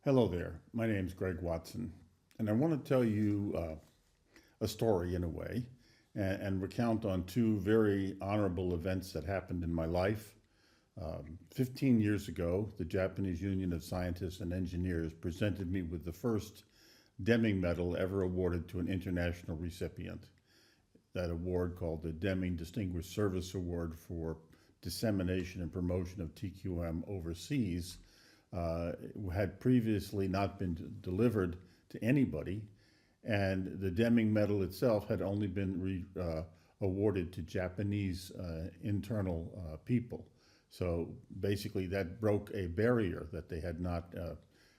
Hello there. My name's Greg Watson, and I want to tell you a story in a way and recount on two very honorable events that happened in my life. 15 years ago, the Japanese Union of Scientists and Engineers presented me with the first Deming Medal ever awarded to an international recipient. That award, called the Deming Distinguished Service Award for Dissemination and Promotion of TQM Overseas, had previously not been delivered to anybody, and the Deming Medal itself had only been awarded to Japanese internal people. So basically, that broke a barrier that they had not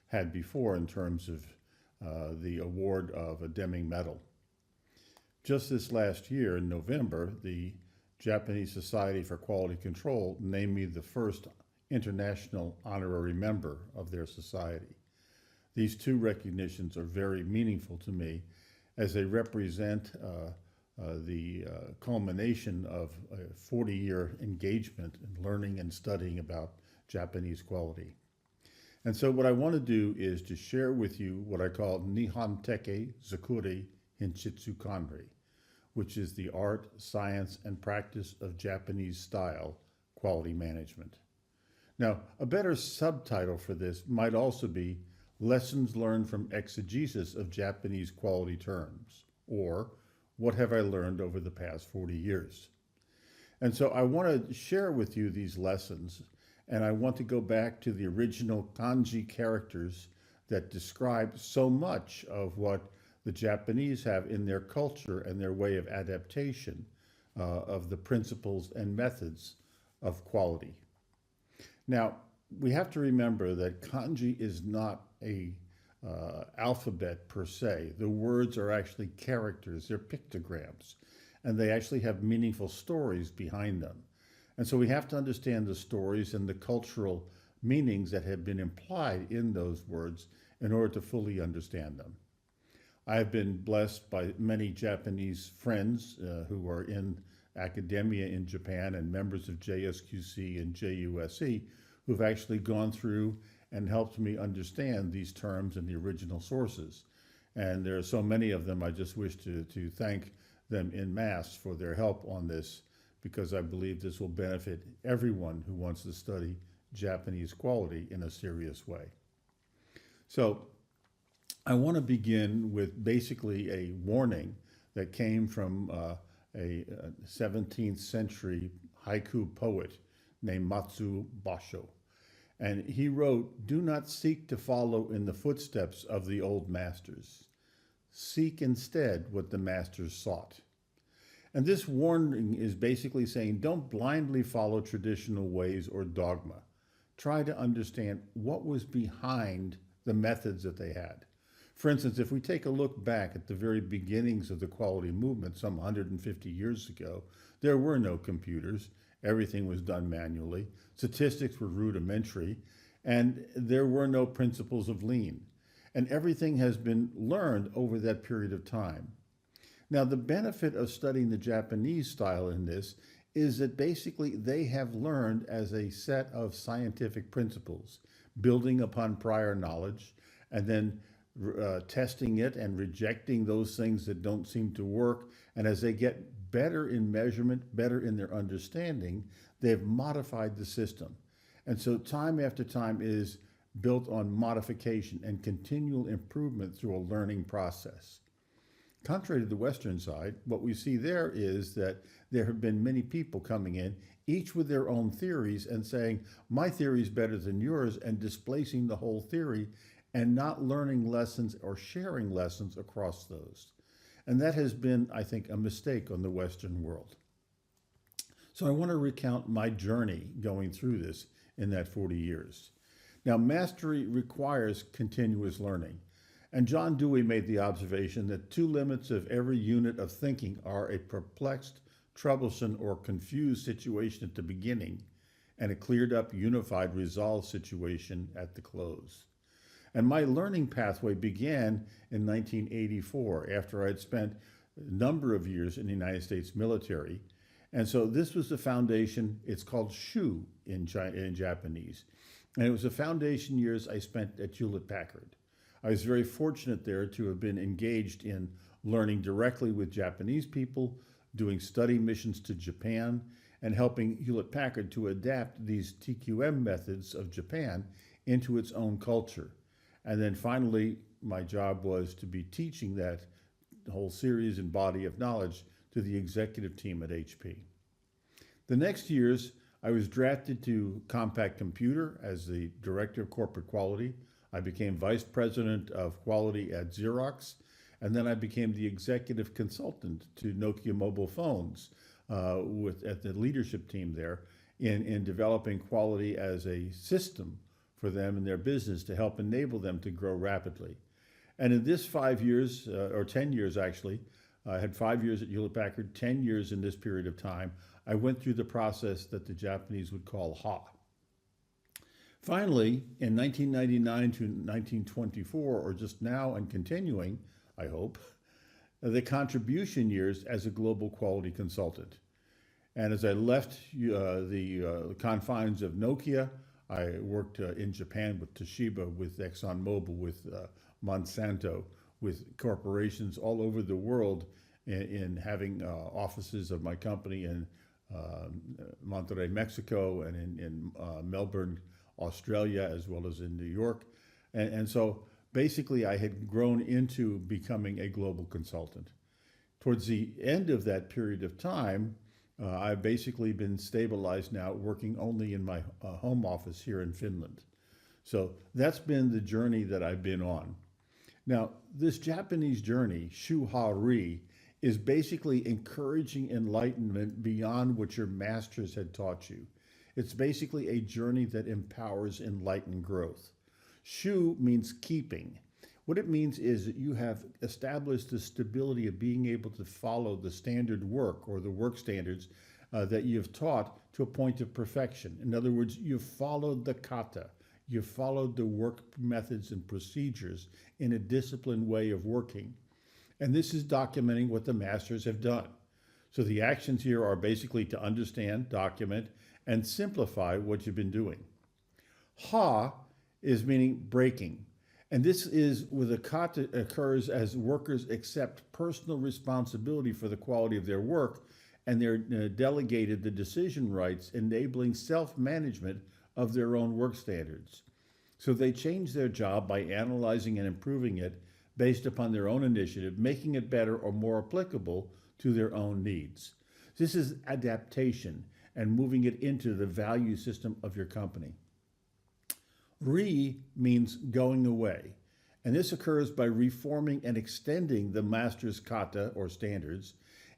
had before in terms of the award of a Deming Medal. Just this last year, in November, the Japanese Society for Quality Control named me the first international honorary member of their society. These two recognitions are very meaningful to me as they represent the culmination of a 40-year engagement in learning and studying about Japanese quality. And so what I want to do is to share with you what I call Nihon Teke Zakuri Hinshitsu Kanri, which is the art, science, and practice of Japanese style quality management. Now, a better subtitle for this might also be Lessons Learned from Exegesis of Japanese Quality Terms, or What Have I Learned Over the Past 40 Years? And so I want to share with you these lessons, and I want to go back to the original kanji characters that describe so much of what the Japanese have in their culture and their way of adaptation of the principles and methods of quality. Now, we have to remember that kanji is not a alphabet per se. The words are actually characters, they're pictograms, and they actually have meaningful stories behind them. And so we have to understand the stories and the cultural meanings that have been implied in those words in order to fully understand them. I have been blessed by many Japanese friends who are in academia in Japan and members of JSQC and JUSE who've actually gone through and helped me understand these terms and the original sources. And there are so many of them, I just wish to thank them en masse for their help on this, because I believe this will benefit everyone who wants to study Japanese quality in a serious way. So I want to begin with basically a warning that came from a 17th century haiku poet named Matsu Basho. And he wrote, "Do not seek to follow in the footsteps of the old masters. Seek instead what the masters sought." And this warning is basically saying, don't blindly follow traditional ways or dogma. Try to understand what was behind the methods that they had. For instance, if we take a look back at the very beginnings of the quality movement some 150 years ago, there were no computers. Everything was done manually. Statistics were rudimentary, and there were no principles of lean. And everything has been learned over that period of time. Now, the benefit of studying the Japanese style in this is that basically they have learned as a set of scientific principles, building upon prior knowledge, and then testing it and rejecting those things that don't seem to work. And as they get better in measurement, better in their understanding, they've modified the system. And so time after time is built on modification and continual improvement through a learning process. Contrary to the Western side, what we see there is that there have been many people coming in, each with their own theories and saying, my theory is better than yours, and displacing the whole theory and not learning lessons or sharing lessons across those. And that has been, I think, a mistake on the Western world. So I want to recount my journey going through this in that 40 years. Now, mastery requires continuous learning. And John Dewey made the observation that two limits of every unit of thinking are a perplexed, troublesome, or confused situation at the beginning, and a cleared up, unified, resolved situation at the close. And my learning pathway began in 1984 after I had spent a number of years in the United States military. And so this was the foundation. It's called SHU in Japanese. And it was the foundation years I spent at Hewlett Packard. I was very fortunate there to have been engaged in learning directly with Japanese people, doing study missions to Japan, and helping Hewlett Packard to adapt these TQM methods of Japan into its own culture. And then finally, my job was to be teaching that whole series and body of knowledge to the executive team at HP. The next years, I was drafted to Compaq Computer as the Director of Corporate Quality. I became Vice President of Quality at Xerox, and then I became the Executive Consultant to Nokia Mobile Phones at the leadership team there in developing quality as a system for them and their business to help enable them to grow rapidly. And in this 5 years, or 10 years actually, I had 5 years at Hewlett Packard, 10 years in this period of time, I went through the process that the Japanese would call HA. Finally, in 1999 to 1924, or just now and continuing, I hope, the contribution years as a global quality consultant. And as I left the confines of Nokia, I worked in Japan with Toshiba, with ExxonMobil, with Monsanto, with corporations all over the world in having offices of my company in Monterrey, Mexico, and in Melbourne, Australia, as well as in New York. And so basically I had grown into becoming a global consultant. Towards the end of that period of time, I've basically been stabilized now, working only in my home office here in Finland. So that's been the journey that I've been on. Now, this Japanese journey, Shuha-ri, is basically encouraging enlightenment beyond what your masters had taught you. It's basically a journey that empowers enlightened growth. Shu means keeping. What it means is that you have established the stability of being able to follow the standard work or the work standards that you've taught to a point of perfection. In other words, you've followed the kata. You've followed the work methods and procedures in a disciplined way of working. And this is documenting what the masters have done. So the actions here are basically to understand, document, and simplify what you've been doing. Ha is meaning breaking. And this is where the kata occurs as workers accept personal responsibility for the quality of their work, and they're delegated the decision rights, enabling self-management of their own work standards. So they change their job by analyzing and improving it based upon their own initiative, making it better or more applicable to their own needs. This is adaptation and moving it into the value system of your company. Re means going away, and this occurs by reforming and extending the master's kata or standards,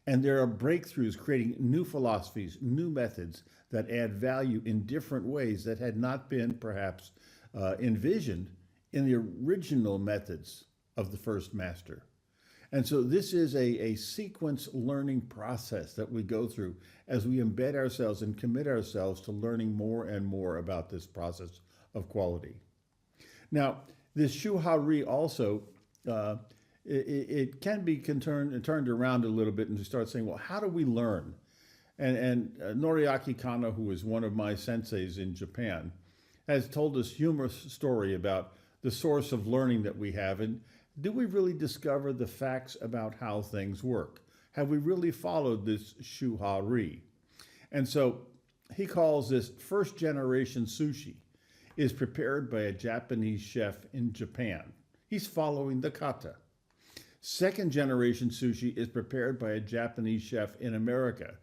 and there are breakthroughs creating new philosophies, new methods that add value in different ways that had not been perhaps envisioned in the original methods of the first master. And so this is a sequence learning process that we go through as we embed ourselves and commit ourselves to learning more and more about this process of quality. Now, this Shuha-ri also, it can be turned around a little bit and to start saying, well, how do we learn? And Noriaki Kano, who is one of my senseis in Japan, has told us humorous story about the source of learning that we have, and do we really discover the facts about how things work? Have we really followed this Shuha-ri? And so he calls this first generation sushi is prepared by a Japanese chef in Japan. He's following the kata. Second generation sushi is prepared by a Japanese chef in America.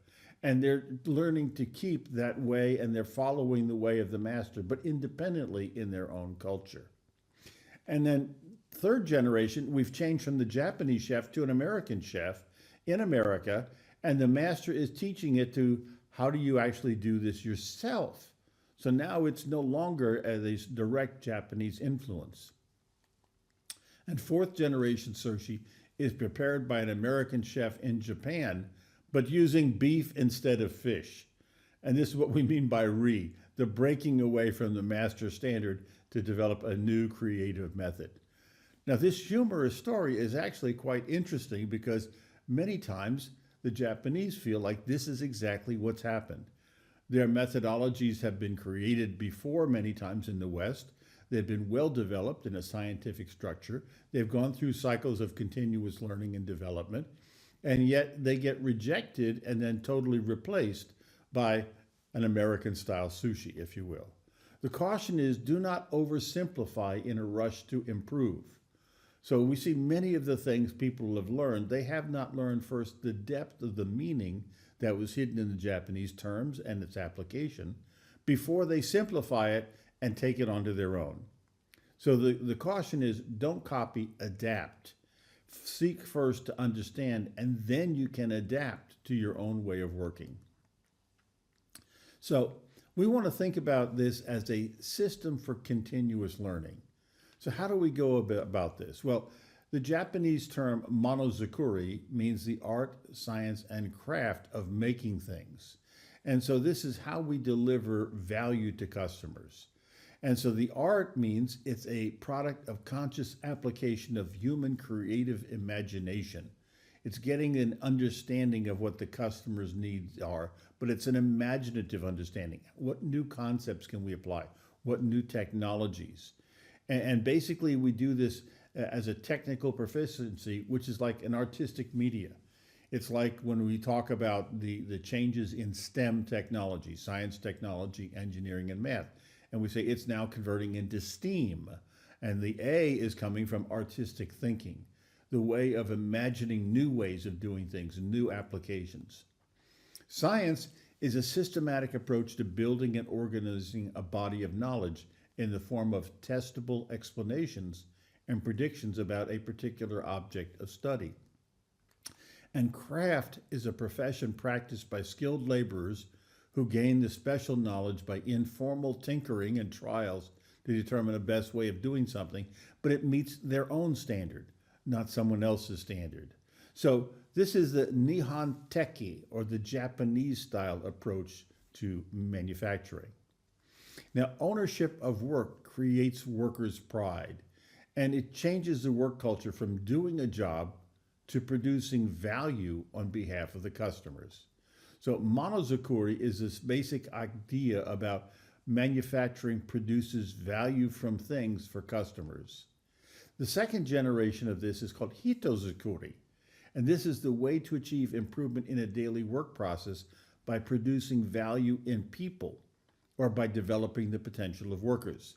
And they're learning to keep that way, and they're following the way of the master, but independently in their own culture. And then third generation, we've changed from the Japanese chef to an American chef in America, and the master is teaching it to how do you actually do this yourself. So now it's no longer this direct Japanese influence. And fourth generation sushi is prepared by an American chef in Japan, but using beef instead of fish. And this is what we mean by re, the breaking away from the master standard to develop a new creative method. Now, this humorous story is actually quite interesting because many times the Japanese feel like this is exactly what's happened. Their methodologies have been created before many times in the West. They've been well developed in a scientific structure. They've gone through cycles of continuous learning and development, and yet they get rejected and then totally replaced by an American style sushi, if you will. The caution is do not oversimplify in a rush to improve. So we see many of the things people have learned, they have not learned first the depth of the meaning that was hidden in the Japanese terms and its application before they simplify it and take it onto their own. So the caution is don't copy, adapt. Seek first to understand, and then you can adapt to your own way of working. So we want to think about this as a system for continuous learning. So how do we go about this? Well, the Japanese term monozukuri means the art, science, and craft of making things. And so this is how we deliver value to customers. And so the art means it's a product of conscious application of human creative imagination. It's getting an understanding of what the customer's needs are, but it's an imaginative understanding. What new concepts can we apply? What new technologies? And basically we do this as a technical proficiency, which is like an artistic media. It's like when we talk about the changes in STEM technology, science, technology, engineering, and math. And we say it's now converting into STEAM. And the A is coming from artistic thinking, the way of imagining new ways of doing things, new applications. Science is a systematic approach to building and organizing a body of knowledge in the form of testable explanations and predictions about a particular object of study. And craft is a profession practiced by skilled laborers who gain the special knowledge by informal tinkering and trials to determine the best way of doing something, but it meets their own standard, not someone else's standard. So this is the Nihon Teki, or the Japanese style approach to manufacturing. Now, ownership of work creates workers' pride, and it changes the work culture from doing a job to producing value on behalf of the customers. So monozukuri is this basic idea about manufacturing produces value from things for customers. The second generation of this is called hitozukuri, and this is the way to achieve improvement in a daily work process by producing value in people or by developing the potential of workers.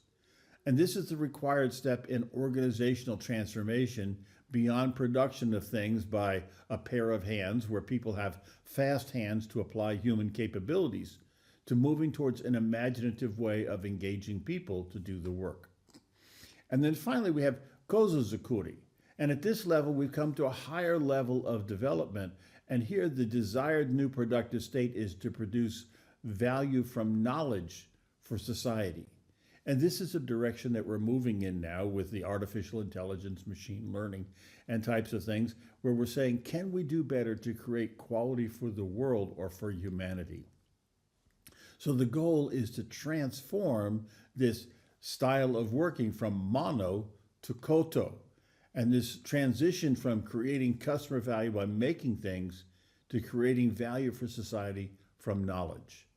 And this is the required step in organizational transformation beyond production of things by a pair of hands where people have fast hands to apply human capabilities to moving towards an imaginative way of engaging people to do the work. And then finally, we have kozozukuri. And at this level, we've come to a higher level of development. And here, the desired new productive state is to produce value from knowledge for society. And this is a direction that we're moving in now with the artificial intelligence, machine learning, and types of things where we're saying, can we do better to create quality for the world or for humanity? So the goal is to transform this style of working from mono to koto. And this transition from creating customer value by making things to creating value for society from knowledge.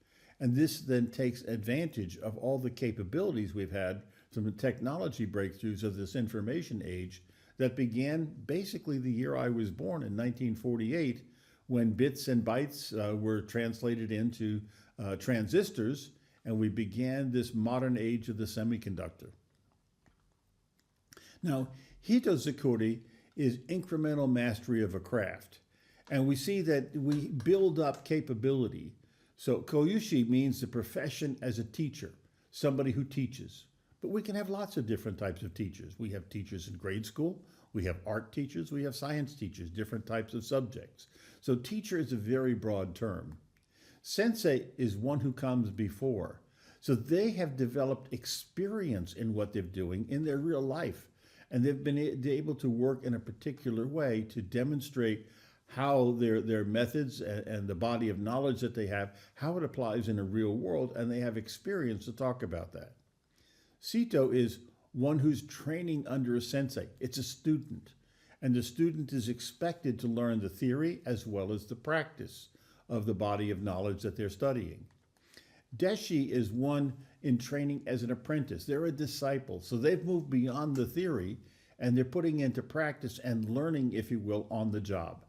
And this then takes advantage of all the capabilities we've had from the technology breakthroughs of this information age that began basically the year I was born in 1948, when bits and bytes were translated into transistors, and we began this modern age of the semiconductor. Now, hitozukuri is incremental mastery of a craft, and we see that we build up capability. So koyushi means the profession as a teacher, somebody who teaches. But we can have lots of different types of teachers. We have teachers in grade school, we have art teachers, we have science teachers, different types of subjects. So teacher is a very broad term. Sensei is one who comes before. So they have developed experience in what they're doing in their real life. And they've been able to work in a particular way to demonstrate how their methods and the body of knowledge that they have, how it applies in a real world, and they have experience to talk about that. Sito is one who's training under a sensei. It's a student, and the student is expected to learn the theory as well as the practice of the body of knowledge that they're studying. Deshi is one in training as an apprentice. They're a disciple. So they've moved beyond the theory and they're putting into practice and learning, if you will, on the job.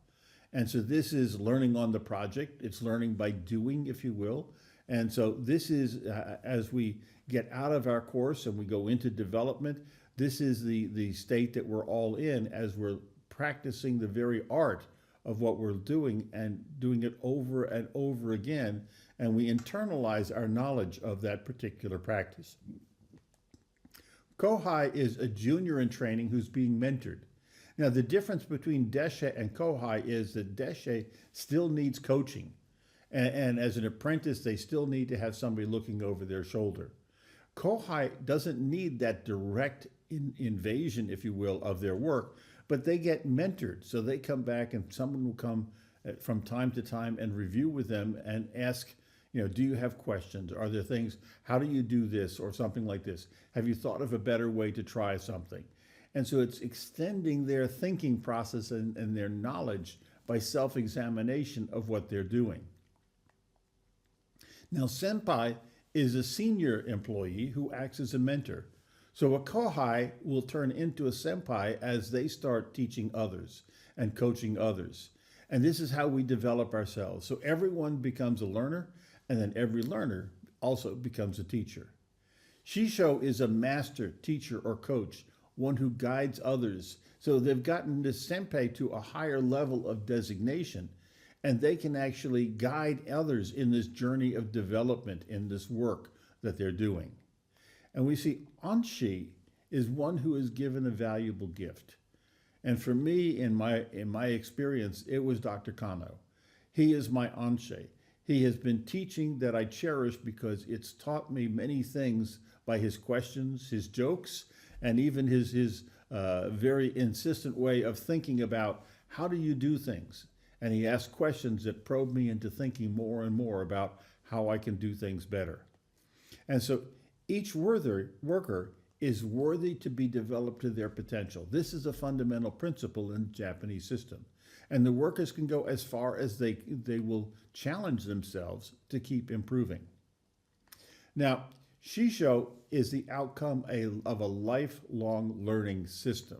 And so this is learning on the project. It's learning by doing, if you will. And so this is, as we get out of our course and we go into development, this is the state that we're all in as we're practicing the very art of what we're doing and doing it over and over again. And we internalize our knowledge of that particular practice. Kohai is a junior in training who's being mentored. Now, the difference between Deshe and Kohai is that Deshe still needs coaching. And as an apprentice, they still need to have somebody looking over their shoulder. Kohai doesn't need that direct invasion, if you will, of their work, but they get mentored. So they come back and someone will come from time to time and review with them and ask, do you have questions? Are there things, how do you do this or something like this? Have you thought of a better way to try something? And so it's extending their thinking process and their knowledge by self-examination of what they're doing. Now, senpai is a senior employee who acts as a mentor. So a kohai will turn into a senpai as they start teaching others and coaching others. And this is how we develop ourselves. So everyone becomes a learner, and then every learner also becomes a teacher. Shisho is a master, teacher, or coach, one who guides others. So they've gotten the senpai to a higher level of designation, and they can actually guide others in this journey of development in this work that they're doing. And we see onshi is one who is given a valuable gift. And for me, in my experience, it was Dr. Kano. He is my onshe. He has been teaching that I cherish because it's taught me many things by his questions, his jokes, and even his very insistent way of thinking about how do you do things. And he asked questions that probe me into thinking more and more about how I can do things better. And so each worker is worthy to be developed to their potential. This is a fundamental principle in the Japanese system. And the workers can go as far as they will challenge themselves to keep improving. Now, Shisho is the outcome of a lifelong learning system.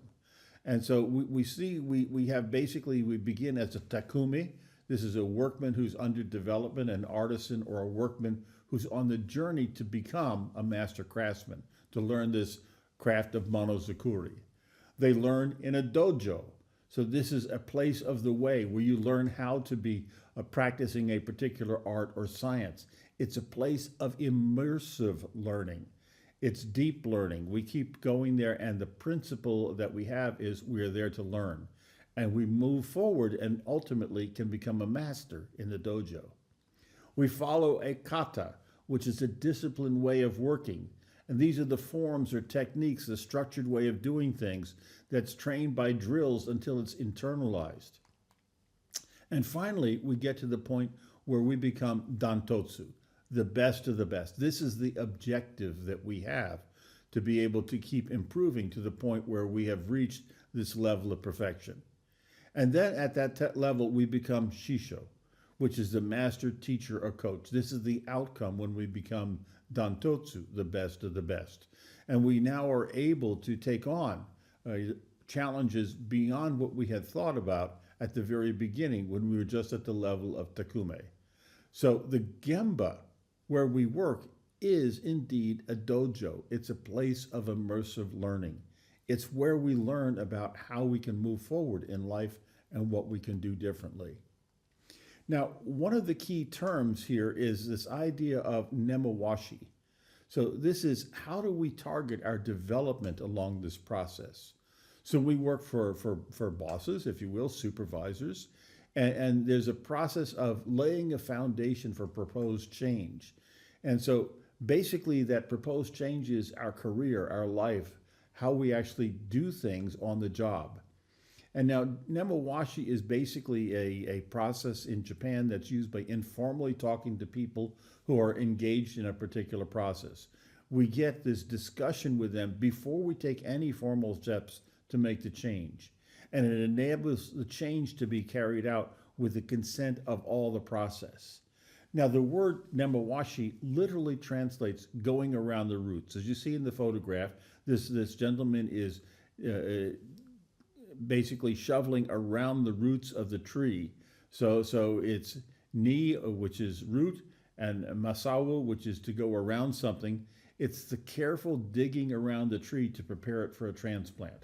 And so we begin as a takumi. This is a workman who's under development, an artisan, or a workman who's on the journey to become a master craftsman, to learn this craft of monozukuri. They learn in a dojo. So this is a place of the way where you learn how to be practicing a particular art or science. It's a place of immersive learning. It's deep learning. We keep going there, and the principle that we have is we're there to learn. And we move forward and ultimately can become a master in the dojo. We follow a kata, which is a disciplined way of working. And these are the forms or techniques, the structured way of doing things that's trained by drills until it's internalized. And finally, we get to the point where we become dantotsu, the best of the best. This is the objective that we have, to be able to keep improving to the point where we have reached this level of perfection. And then at that level, we become shisho, which is the master, teacher, or coach. This is the outcome when we become dantotsu, the best of the best. And we now are able to take on challenges beyond what we had thought about at the very beginning when we were just at the level of takume. So the gemba, where we work, is indeed a dojo. It's a place of immersive learning. It's where we learn about how we can move forward in life and what we can do differently. Now, one of the key terms here is this idea of nemawashi. So this is, how do we target our development along this process? So we work for bosses, if you will, supervisors, and there's a process of laying a foundation for proposed change. And so basically that proposed change is our career, our life, how we actually do things on the job. And now nemawashi is basically a process in Japan that's used by informally talking to people who are engaged in a particular process. We get this discussion with them before we take any formal steps to make the change. And it enables the change to be carried out with the consent of all the process. Now, the word nemawashi literally translates going around the roots. As you see in the photograph, this gentleman is uh, basically shoveling around the roots of the tree. So it's ni, which is root, and masawu, which is to go around something. It's the careful digging around the tree to prepare it for a transplant.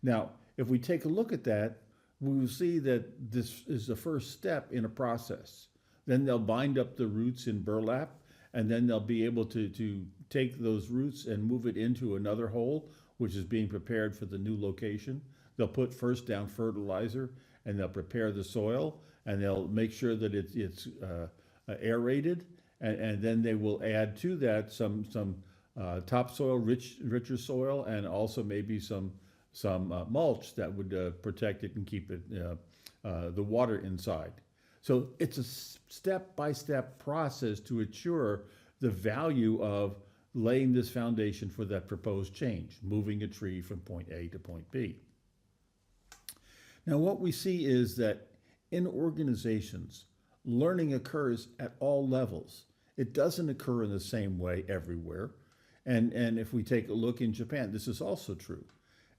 Now, if we take a look at that, we will see that this is the first step in a process. Then they'll bind up the roots in burlap, and then they'll be able to take those roots and move it into another hole, which is being prepared for the new location. They'll put first down fertilizer, and they'll prepare the soil, and they'll make sure that it's aerated, and then they will add to that some topsoil, richer soil, and also maybe some mulch that would protect it and keep it the water inside. So it's a step-by-step process to ensure the value of laying this foundation for that proposed change, moving a tree from point A to point B. Now, what we see is that in organizations, learning occurs at all levels. It doesn't occur in the same way everywhere. And if we take a look in Japan, this is also true.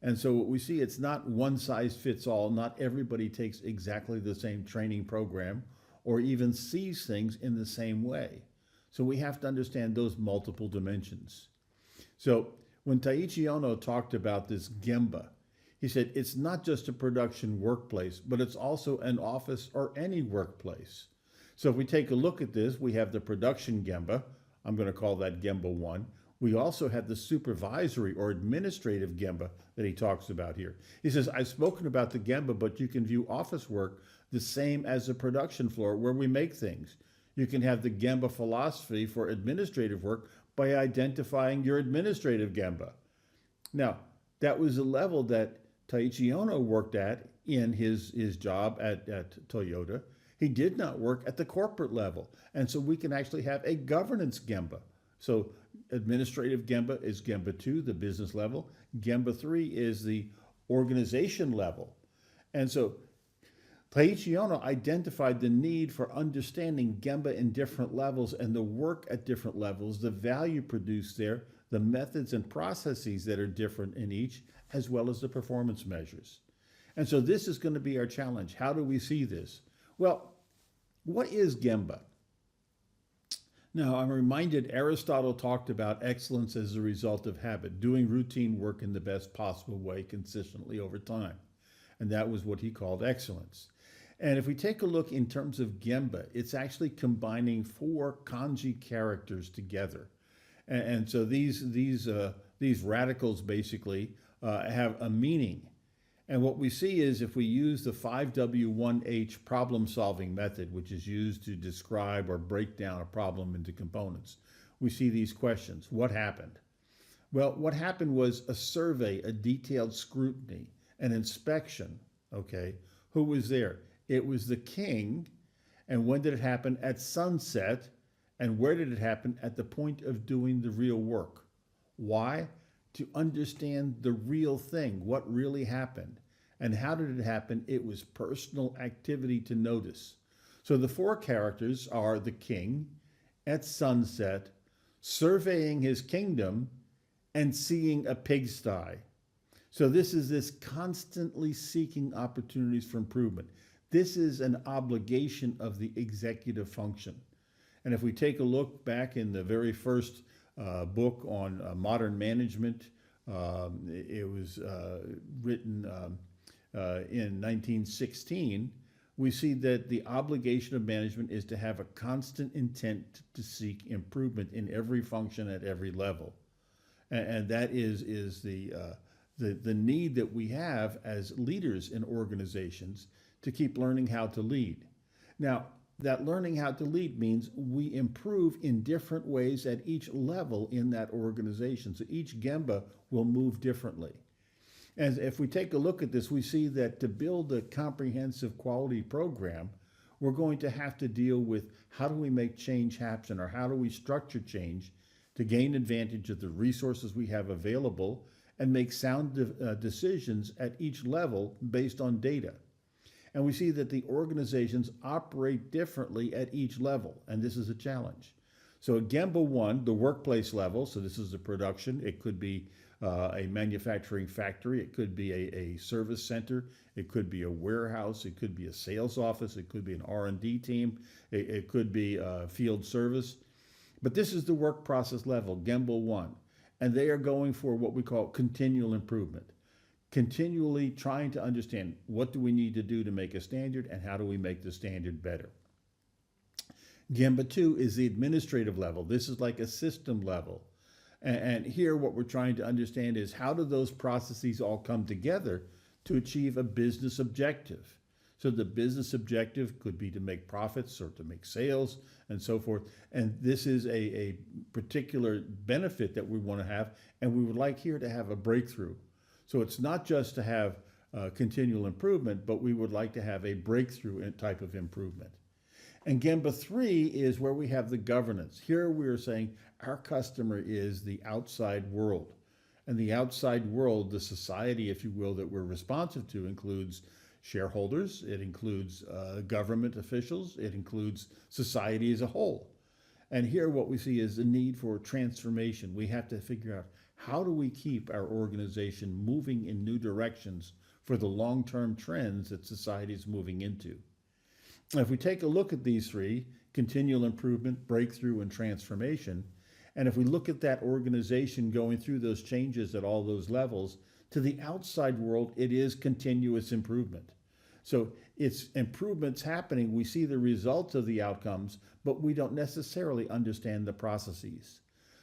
And so what we see, it's not one size fits all. Not everybody takes exactly the same training program or even sees things in the same way. So we have to understand those multiple dimensions. So when Taiichi Ono talked about this Gemba, he said it's not just a production workplace, but it's also an office or any workplace. So if we take a look at this, we have the production Gemba. I'm going to call that Gemba 1. We also have the supervisory or administrative Gemba that he talks about here. He says, I've spoken about the Gemba, but you can view office work the same as a production floor where we make things. You can have the Gemba philosophy for administrative work by identifying your administrative Gemba. Now, that was a level that Taiichi Ono worked at in his job at Toyota. He did not work at the corporate level. And so we can actually have a governance Gemba. So administrative Gemba is Gemba 2, the business level. Gemba 3 is the organization level. And so Taiichi Ono identified the need for understanding Gemba in different levels and the work at different levels, the value produced there, the methods and processes that are different in each, as well as the performance measures. And so this is going to be our challenge. How do we see this? Well, what is Gemba? Now, I'm reminded Aristotle talked about excellence as a result of habit, doing routine work in the best possible way consistently over time. And that was what he called excellence. And if we take a look in terms of Gemba, it's actually combining 4 kanji characters together. And so these radicals basically have a meaning. And what we see is if we use the 5W1H problem-solving method, which is used to describe or break down a problem into components, we see these questions. What happened? Well, what happened was a survey, a detailed scrutiny, an inspection, okay? Who was there? It was the king. And when did it happen? At sunset. And where did it happen? At the point of doing the real work. Why? To understand the real thing, what really happened. And how did it happen? It was personal activity to notice. So the 4 characters are the king, at sunset, surveying his kingdom, and seeing a pigsty. So this is this constantly seeking opportunities for improvement. This is an obligation of the executive function. And if we take a look back in the very first book on modern management, it was written in 1916, we see that the obligation of management is to have a constant intent to seek improvement in every function at every level. And that is the need that we have as leaders in organizations to keep learning how to lead. Now, that learning how to lead means we improve in different ways at each level in that organization. So each Gemba will move differently. And if we take a look at this, we see that to build a comprehensive quality program, we're going to have to deal with how do we make change happen, or how do we structure change to gain advantage of the resources we have available and make sound decisions at each level based on data. And we see that the organizations operate differently at each level, and this is a challenge. So at Gemba 1, the workplace level, so this is the production, it could be a manufacturing factory, it could be a service center, it could be a warehouse, it could be a sales office, it could be an R&D team, it could be field service. But this is the work process level, Gemba 1, and they are going for what we call continual improvement. Continually trying to understand what do we need to do to make a standard and how do we make the standard better. Gemba 2 is the administrative level. This is like a system level. And here what we're trying to understand is how do those processes all come together to achieve a business objective. So the business objective could be to make profits or to make sales and so forth. And this is a particular benefit that we want to have, and we would like here to have a breakthrough. So it's not just to have continual improvement, but we would like to have a breakthrough type of improvement. And Gemba 3 is where we have the governance. Here we are saying our customer is the outside world. And the outside world, the society, if you will, that we're responsive to includes shareholders, it includes government officials, it includes society as a whole. And here what we see is the need for transformation. We have to figure out how do we keep our organization moving in new directions for the long-term trends that society is moving into. If we take a look at these three, continual improvement, breakthrough, and transformation, and if we look at that organization going through those changes at all those levels, to the outside world, it is continuous improvement. So it's improvements happening. We see the results of the outcomes, but we don't necessarily understand the processes.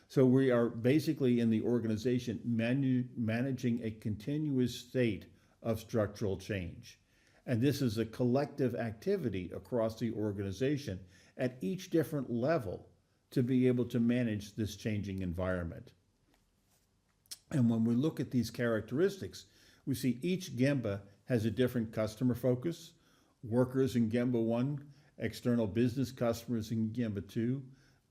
So we are basically in the organization managing a continuous state of structural change. And this is a collective activity across the organization at each different level to be able to manage this changing environment. And when we look at these characteristics, we see each Gemba has a different customer focus. Workers in Gemba 1, external business customers in Gemba 2,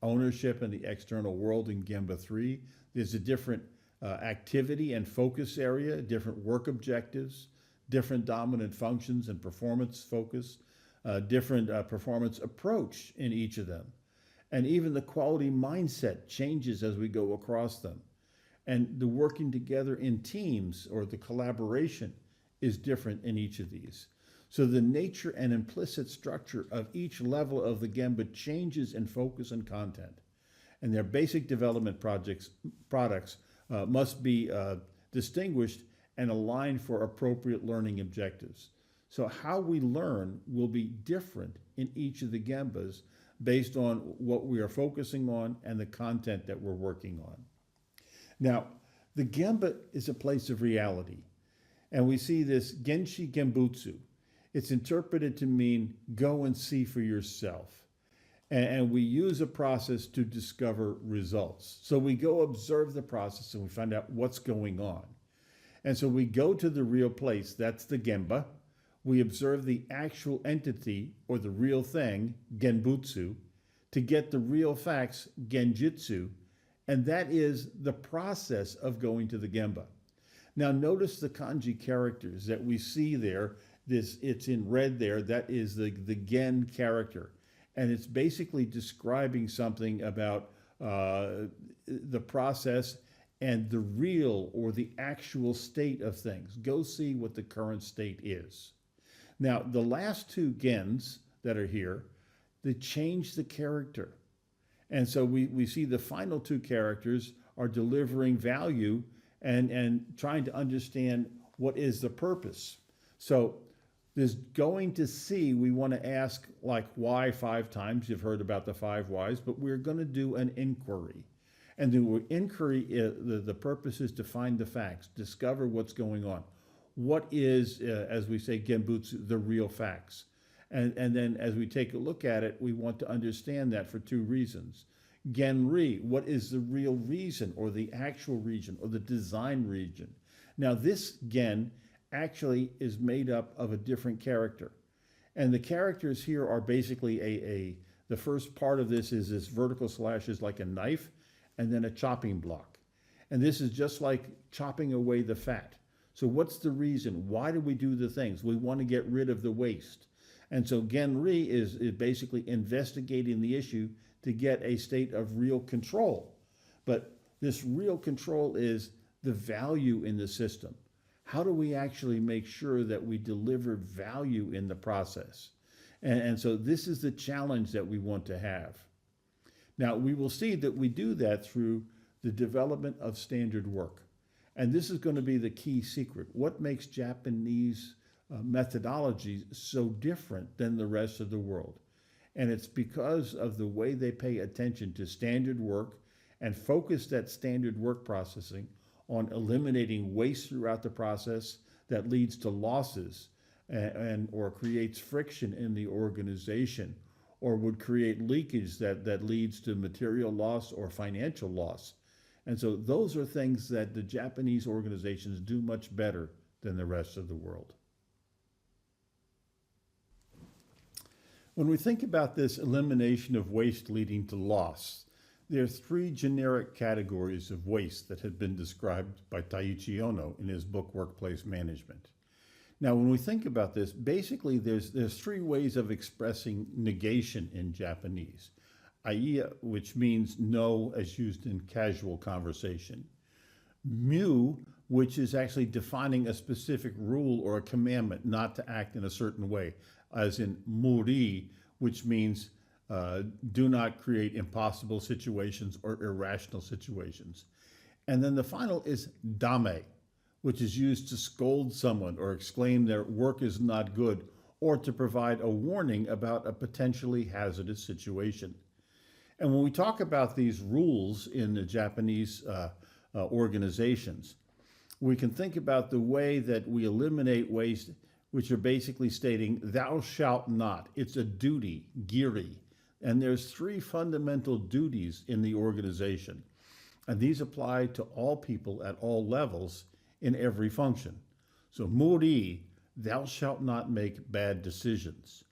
ownership in the external world in Gemba 3. There's a different activity and focus area, different work objectives, different dominant functions and performance focus, different performance approach in each of them. And even the quality mindset changes as we go across them. And the working together in teams or the collaboration is different in each of these. So the nature and implicit structure of each level of the Gemba changes in focus and content. And their basic development products must be distinguished and aligned for appropriate learning objectives. So how we learn will be different in each of the Gembas based on what we are focusing on and the content that we're working on. Now, the Gemba is a place of reality, and we see this Genshi Gembutsu. It's interpreted to mean go and see for yourself. And we use a process to discover results. So we go observe the process and we find out what's going on. And so we go to the real place, that's the Gemba. We observe the actual entity or the real thing, Genbutsu, to get the real facts, Genjitsu, and that is the process of going to the Gemba. Now notice the kanji characters that we see there. It's in red there. That is the Gen character. And it's basically describing something about the process and the real or the actual state of things. Go see what the current state is. Now, the last two Gens that are here, they change the character. And so we see the final two characters are delivering value and trying to understand what is the purpose. So there's going to see, we want to ask like why 5 times. You've heard about the 5 whys, but we're going to do an inquiry. And the inquiry, the purpose is to find the facts, discover what's going on. What is, as we say, Genbutsu, the real facts? And then as we take a look at it, we want to understand that for 2 reasons. Genri, what is the real reason or the actual region or the design region? Now this Gen actually is made up of a different character. And the characters here are basically the first part of this is this vertical slash is like a knife and then a chopping block. And this is just like chopping away the fat. So what's the reason? Why do we do the things? We want to get rid of the waste. And so Genri is basically investigating the issue to get a state of real control. But this real control is the value in the system. How do we actually make sure that we deliver value in the process? And so this is the challenge that we want to have. Now, we will see that we do that through the development of standard work. And this is going to be the key secret. What makes Japanese methodology so different than the rest of the world? And it's because of the way they pay attention to standard work and focus that standard work processing on eliminating waste throughout the process that leads to losses or creates friction in the organization, or would create leakage that leads to material loss or financial loss. And so those are things that the Japanese organizations do much better than the rest of the world. When we think about this elimination of waste leading to loss, there are three generic categories of waste that have been described by Taiichi Ohno in his book, Workplace Management. Now, when we think about this, basically there's three ways of expressing negation in Japanese. Aiya, which means no as used in casual conversation. Mu, which is actually defining a specific rule or a commandment not to act in a certain way, as in muri, which means do not create impossible situations or irrational situations. And then the final is dame, which is used to scold someone or exclaim their work is not good, or to provide a warning about a potentially hazardous situation. And when we talk about these rules in the Japanese organizations, we can think about the way that we eliminate waste, which are basically stating, thou shalt not. It's a duty, giri. And there's three fundamental duties in the organization. And these apply to all people at all levels in every function. So muri, thou shalt not make bad decisions.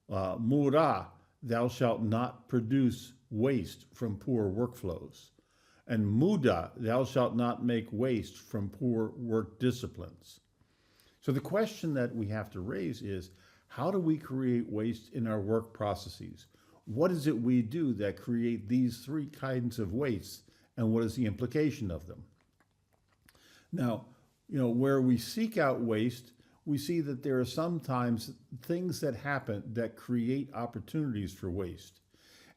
Mura, thou shalt not produce waste from poor workflows. And muda, thou shalt not make waste from poor work disciplines. So the question that we have to raise is, how do we create waste in our work processes? What is it we do that create these three kinds of waste, and what is the implication of them? Now, where we seek out waste, we see that there are sometimes things that happen that create opportunities for waste.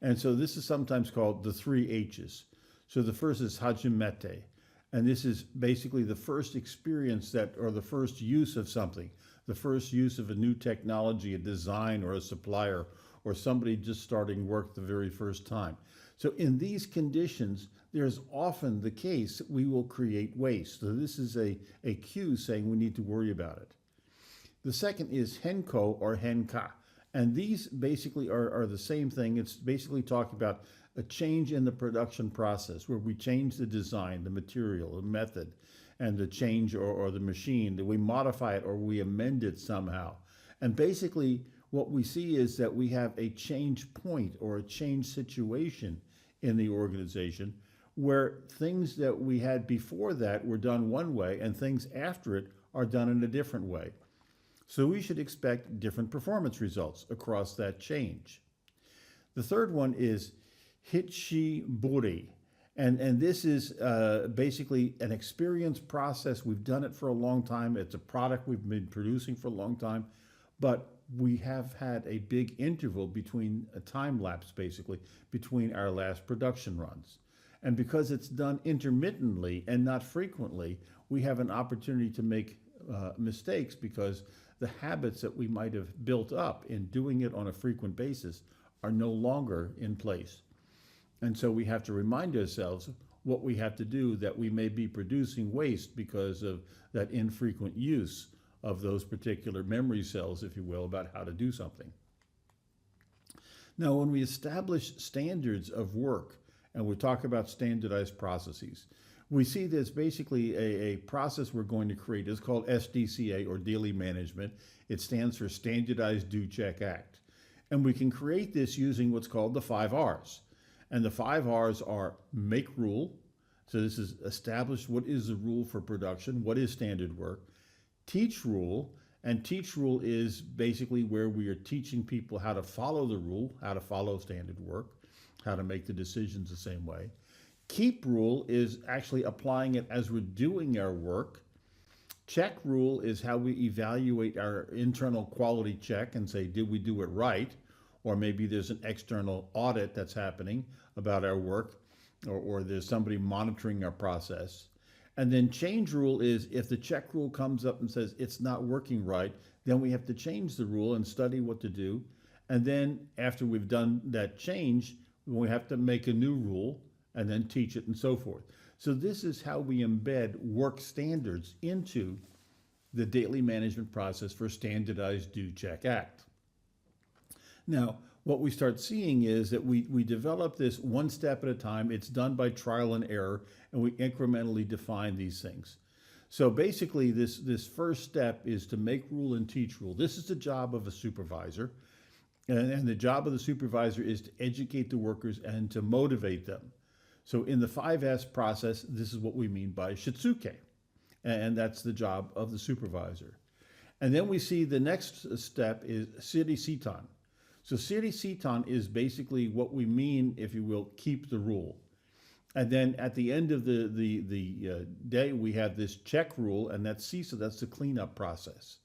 And so this is sometimes called the three H's. So the first is hajimete, and this is basically the first experience or the first use of something, the first use of a new technology, a design, or a supplier, or somebody just starting work the very first time. So in these conditions, there's often the case that we will create waste. So this is a cue saying we need to worry about it. The second is henko or henka. And these basically are the same thing. It's basically talking about a change in the production process where we change the design, the material, the method, and the change or the machine, that we modify it or we amend it somehow. And basically what we see is that we have a change point or a change situation in the organization where things that we had before that were done one way and things after it are done in a different way. So we should expect different performance results across that change. The third one is hichiburi. And this is basically an experience process. We've done it for a long time. It's a product we've been producing for a long time, but we have had a big interval between a time lapse, basically, between our last production runs. And because it's done intermittently and not frequently, we have an opportunity to make mistakes because the habits that we might have built up in doing it on a frequent basis are no longer in place. And so we have to remind ourselves what we have to do, that we may be producing waste because of that infrequent use of those particular memory cells, if you will, about how to do something. Now, when we establish standards of work, and we talk about standardized processes, we see there's basically a process we're going to create. It's called SDCA, or Daily Management. It stands for Standardized Do Check Act. And we can create this using what's called the 5 R's. And the 5 R's are make rule, So this is establish what is the rule for production, what is standard work, teach rule, and teach rule is basically where we are teaching people how to follow the rule, how to follow standard work, how to make the decisions the same way. Keep rule is actually applying it as we're doing our work. Check rule is how we evaluate our internal quality check and say, did we do it right? Or maybe there's an external audit that's happening about our work, or there's somebody monitoring our process. And then change rule is if the check rule comes up and says it's not working right, then we have to change the rule and study what to do. And then after we've done that change, we have to make a new rule and then teach it and so forth. So this is how we embed work standards into the daily management process for standardized do, check, act. Now, what we start seeing is that we develop this one step at a time. It's done by trial and error, and we incrementally define these things. So basically, this first step is to make rule and teach rule. This is the job of a supervisor, and the job of the supervisor is to educate the workers and to motivate them. So in the 5S process, this is what we mean by shitsuke, and that's the job of the supervisor. And then we see the next step is Siri Sitan. So Siri Sitan is basically what we mean, if you will, keep the rule. And then at the end of the day, we have this check rule, and that's CISA, that's the cleanup process.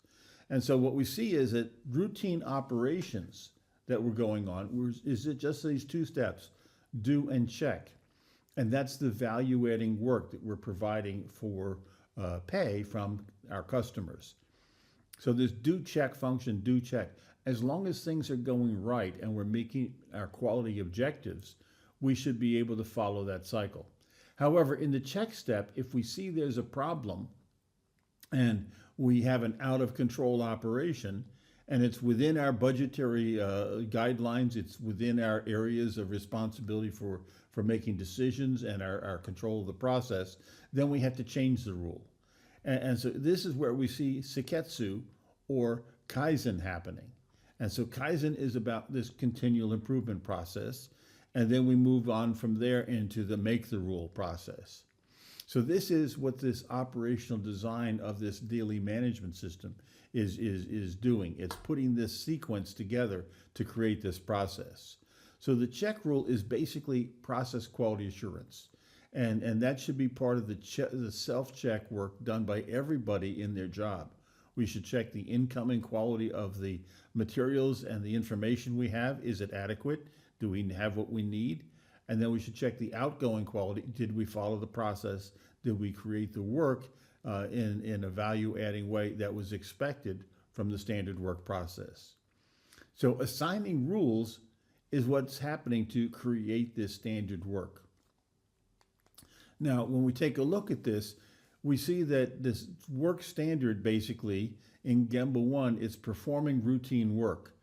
And so what we see is that routine operations that were going on is it just these two steps, do and check. And that's the value-adding work that we're providing for pay from our customers. So this do check function, do check. As long as things are going right and we're meeting our quality objectives, we should be able to follow that cycle. However, in the check step, if we see there's a problem and we have an out-of-control operation and it's within our budgetary guidelines, it's within our areas of responsibility for making decisions and our control of the process, then we have to change the rule. And so this is where we see Seketsu or Kaizen happening. And so Kaizen is about this continual improvement process. And then we move on from there into the make the rule process. So this is what this operational design of this daily management system is doing. It's putting this sequence together to create this process. So the check rule is basically process quality assurance. And that should be part of the self-check work done by everybody in their job. We should check the incoming quality of the materials and the information we have. Is it adequate? Do we have what we need? And then we should check the outgoing quality. Did we follow the process? Did we create the work in a value-adding way that was expected from the standard work process? So assigning rules is what's happening to create this standard work. Now, when we take a look at this, we see that this work standard basically in Gemba 1 is performing routine work.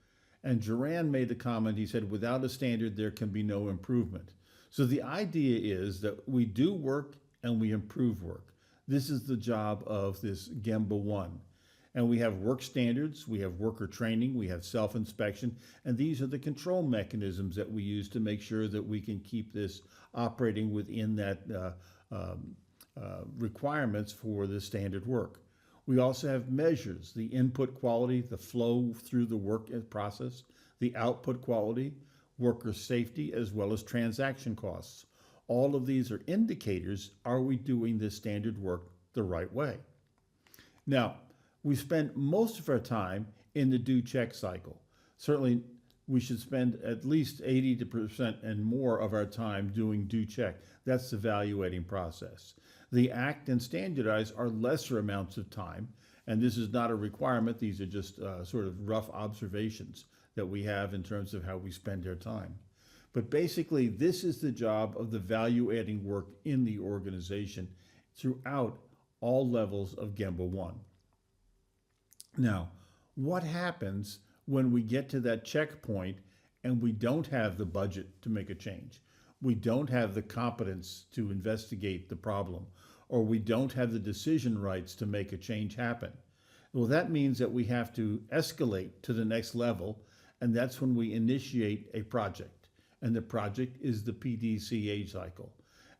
And Duran made the comment, he said, without a standard, there can be no improvement. So the idea is that we do work and we improve work. This is the job of this Gemba 1. And we have work standards, we have worker training, we have self-inspection, and these are the control mechanisms that we use to make sure that we can keep this operating within that requirements for the standard work. We also have measures, the input quality, the flow through the work process, the output quality, worker safety, as well as transaction costs. All of these are indicators, are we doing this standard work the right way? Now, we spend most of our time in the do check cycle. Certainly, we should spend at least 80% and more of our time doing do check. That's the evaluating process. The act and standardize are lesser amounts of time, and this is not a requirement. These are just sort of rough observations that we have in terms of how we spend our time. But basically, this is the job of the value-adding work in the organization throughout all levels of Gemba 1. Now, what happens when we get to that checkpoint and we don't have the budget to make a change? We don't have the competence to investigate the problem, or we don't have the decision rights to make a change happen. Well, that means that we have to escalate to the next level, and that's when we initiate a project. And the project is the PDCA cycle.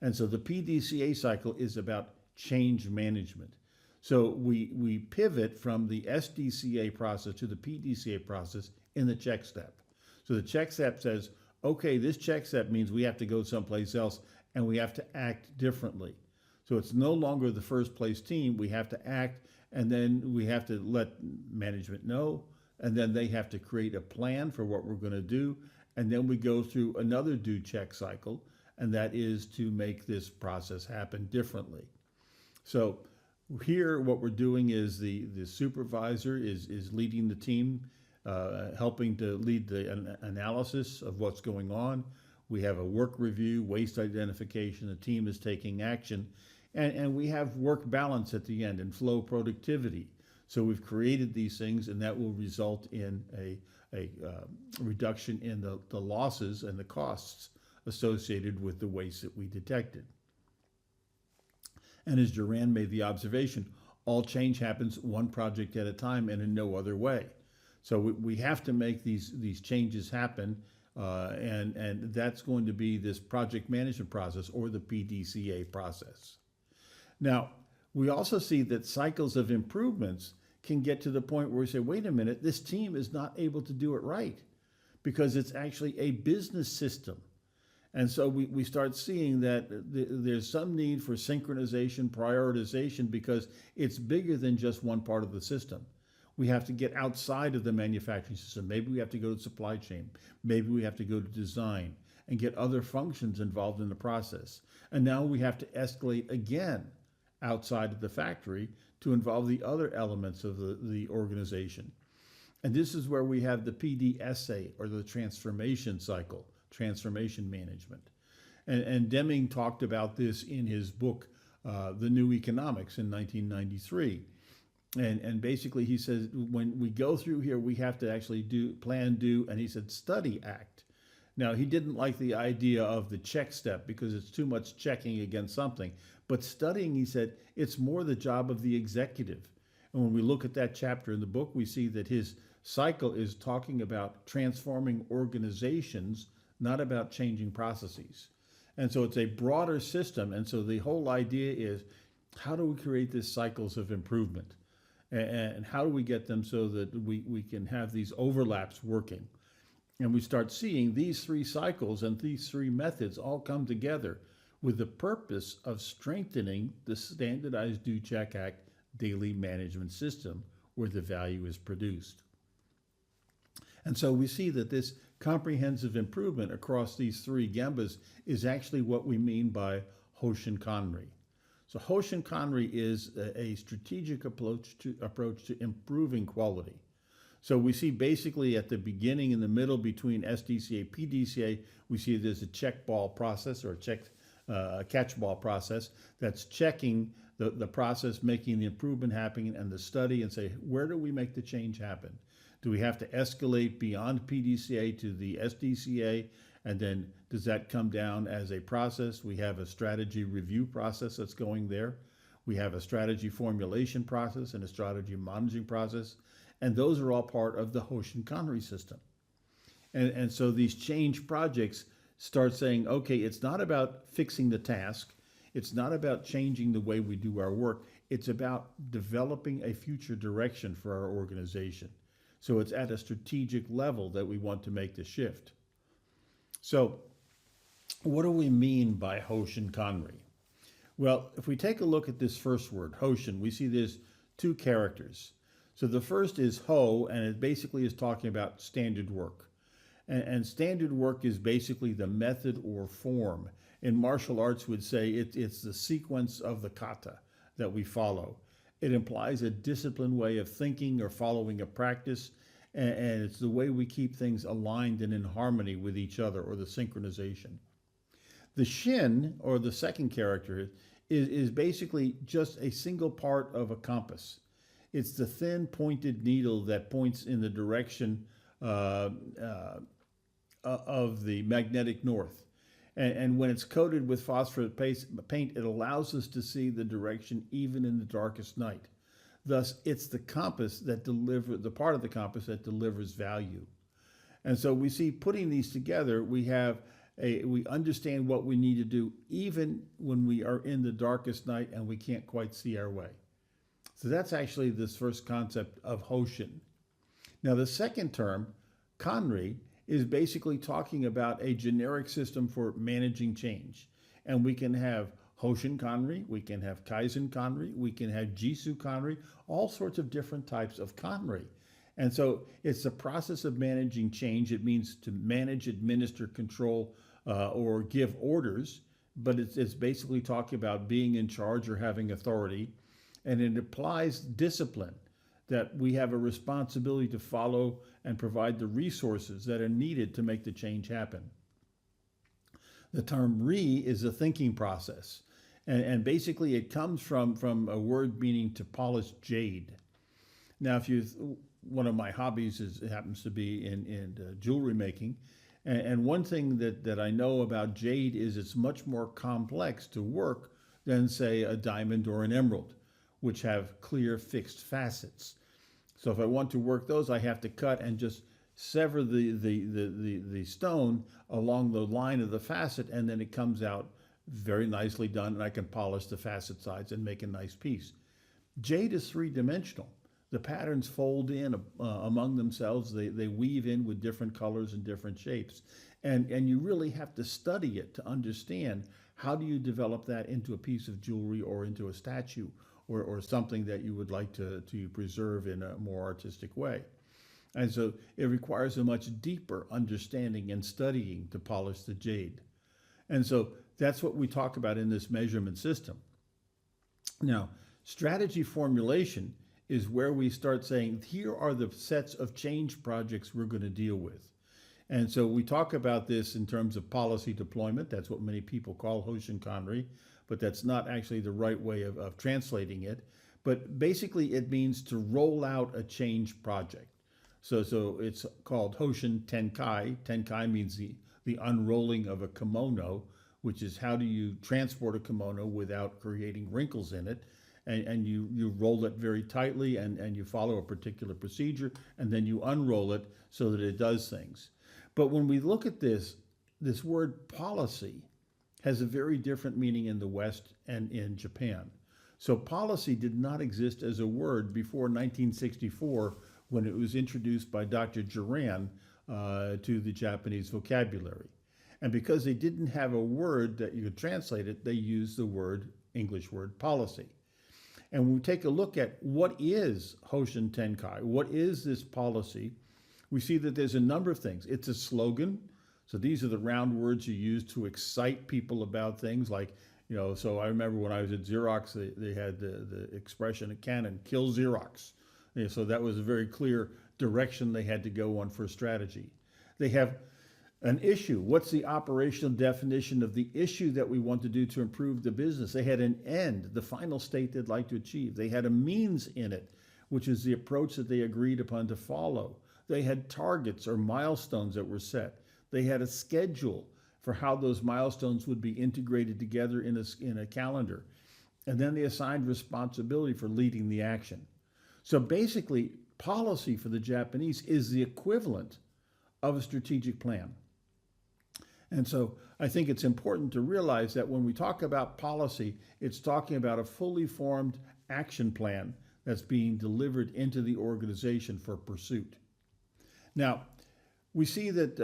And so the PDCA cycle is about change management. So we pivot from the SDCA process to the PDCA process in the check step. So the check step says, okay, this check step means we have to go someplace else and we have to act differently. So it's no longer the first place team. We have to act, and then we have to let management know, and then they have to create a plan for what we're going to do. And then we go through another do check cycle, and that is to make this process happen differently. So here, what we're doing is the supervisor is leading the team, helping to lead the analysis of what's going on. We have a work review, waste identification, the team is taking action, and we have work balance at the end and flow productivity. So we've created these things, and that will result in a reduction in the losses and the costs associated with the waste that we detected. And as Duran made the observation, all change happens one project at a time and in no other way. So we have to make these changes happen, and that's going to be this project management process, or the PDCA process. Now, we also see that cycles of improvements can get to the point where we say, wait a minute, this team is not able to do it right because it's actually a business system. And so we start seeing that there's some need for synchronization, prioritization, because it's bigger than just one part of the system. We have to get outside of the manufacturing system. Maybe we have to go to supply chain. Maybe we have to go to design and get other functions involved in the process. And now we have to escalate again outside of the factory to involve the other elements of the organization. And this is where we have the PDSA, or the transformation cycle, transformation management. And Deming talked about this in his book, The New Economics, in 1993. And basically he says, when we go through here, we have to actually plan, do, and he said, study, act. Now, he didn't like the idea of the check step because it's too much checking against something. But studying, he said, it's more the job of the executive. And when we look at that chapter in the book, we see that his cycle is talking about transforming organizations, not about changing processes. And so it's a broader system. And so the whole idea is, how do we create these cycles of improvement? And how do we get them so that we can have these overlaps working? And we start seeing these three cycles and these three methods all come together with the purpose of strengthening the standardized Do Check Act daily management system where the value is produced. And so we see that this comprehensive improvement across these three gembas is actually what we mean by Hoshin Kanri. So Hoshin Kanri is a strategic approach to improving quality. So we see basically at the beginning, in the middle between SDCA, PDCA, we see there's a check ball process, or a catch ball process that's checking the process, making the improvement happen, and the study, and say, where do we make the change happen? Do we have to escalate beyond PDCA to the SDCA? And then does that come down as a process? We have a strategy review process that's going there. We have a strategy formulation process and a strategy monitoring process. And those are all part of the Hoshin Kanri system. And so these change projects start saying, okay, it's not about fixing the task. It's not about changing the way we do our work. It's about developing a future direction for our organization. So it's at a strategic level that we want to make the shift. So what do we mean by Hoshin Kanri? Well, if we take a look at this first word, Hoshin, we see there's two characters. So the first is Ho, and it basically is talking about standard work. And standard work is basically the method or form. In martial arts, would say it's the sequence of the kata that we follow. It implies a disciplined way of thinking or following a practice, and it's the way we keep things aligned and in harmony with each other, or the synchronization. The Shin, or the second character, is basically just a single part of a compass. It's the thin pointed needle that points in the direction of the magnetic north. And when it's coated with phosphorus paint, it allows us to see the direction even in the darkest night. Thus, it's the compass that the part of the compass that delivers value. And so we see, putting these together, we have We understand what we need to do even when we are in the darkest night and we can't quite see our way. So that's actually this first concept of Hoshin. Now, the second term, Kanri, is basically talking about a generic system for managing change. And we can have Hoshin Kanri, we can have Kaizen Kanri, we can have JUSE Kanri, all sorts of different types of Kanri. And so it's the process of managing change. It means to manage, administer, control, or give orders, but it's basically talking about being in charge or having authority. And it applies discipline, that we have a responsibility to follow and provide the resources that are needed to make the change happen. The term Ri is a thinking process. And basically it comes from a word meaning to polish jade. Now, one of my hobbies happens to be in jewelry making. And one thing that I know about jade is it's much more complex to work than, say, a diamond or an emerald, which have clear fixed facets. So if I want to work those, I have to cut and just sever the stone along the line of the facet, and then it comes out very nicely done, and I can polish the facet sides and make a nice piece. Jade is three-dimensional. The patterns fold in among themselves. They weave in with different colors and different shapes. And you really have to study it to understand how do you develop that into a piece of jewelry or into a statue or something that you would like to preserve in a more artistic way. And so it requires a much deeper understanding and studying to polish the jade. And so that's what we talk about in this measurement system. Now, strategy formulation is where we start saying, here are the sets of change projects we're going to deal with. And so we talk about this in terms of policy deployment. That's what many people call Hoshin Kanri, but that's not actually the right way of translating it. But basically it means to roll out a change project. So it's called Hoshin Tenkai. Tenkai means the unrolling of a kimono, which is how do you transport a kimono without creating wrinkles in it. And you roll it very tightly and you follow a particular procedure, and then you unroll it so that it does things. But when we look at this word policy has a very different meaning in the West and in Japan. So policy did not exist as a word before 1964 when it was introduced by Dr. Juran to the Japanese vocabulary. And because they didn't have a word that you could translate it, they used the English word policy. And when we take a look at what is Hoshin Tenkai, what is this policy, we see that there's a number of things. It's a slogan. So these are the round words you use to excite people about things like, so I remember when I was at Xerox, they had the expression at Canon, kill Xerox. So that was a very clear direction they had to go on for strategy. They have an issue. What's the operational definition of the issue that we want to do to improve the business? They had an end, the final state they'd like to achieve. They had a means in it, which is the approach that they agreed upon to follow. They had targets or milestones that were set. They had a schedule for how those milestones would be integrated together in a calendar. And then they assigned responsibility for leading the action. So basically, policy for the Japanese is the equivalent of a strategic plan. And so I think it's important to realize that when we talk about policy, it's talking about a fully formed action plan that's being delivered into the organization for pursuit. Now, we see that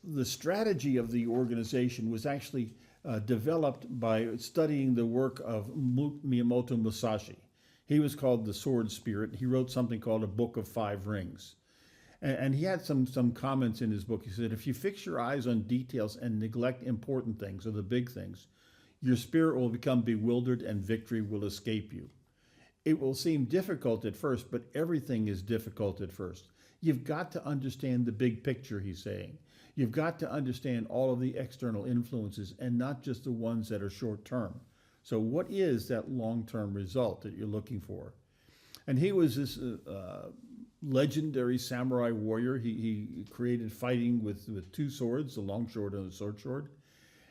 the strategy of the organization was actually developed by studying the work of Miyamoto Musashi. He was called the Sword Spirit. He wrote something called A Book of Five Rings. And he had some comments in his book. He said, if you fix your eyes on details and neglect important things or the big things, your spirit will become bewildered and victory will escape you. It will seem difficult at first, but everything is difficult at first. You've got to understand the big picture, he's saying. You've got to understand all of the external influences and not just the ones that are short term. So what is that long-term result that you're looking for? And he was this legendary samurai warrior. He created fighting with two swords, the long sword and the short sword.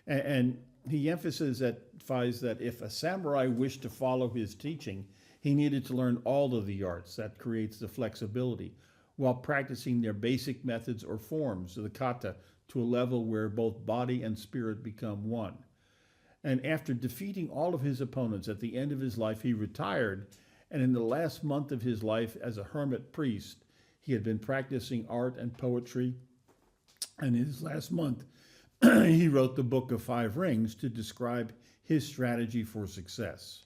And he emphasizes that if a samurai wished to follow his teaching, he needed to learn all of the arts. That creates the flexibility while practicing their basic methods or forms, the kata, to a level where both body and spirit become one. And after defeating all of his opponents at the end of his life, he retired. And in the last month of his life as a hermit priest, he had been practicing art and poetry. And in his last month, he wrote the Book of Five Rings to describe his strategy for success.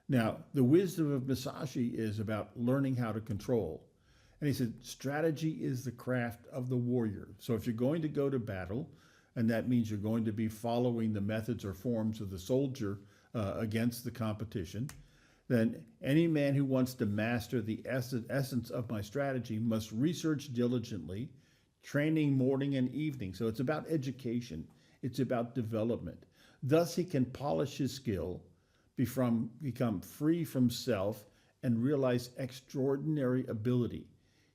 Now, the wisdom of Musashi is about learning how to control. And he said, strategy is the craft of the warrior. So if you're going to go to battle, and that means you're going to be following the methods or forms of the soldier against the competition, then any man who wants to master the essence of my strategy must research diligently, training morning and evening. So it's about education. It's about development. Thus he can polish his skill, become free from self, and realize extraordinary ability.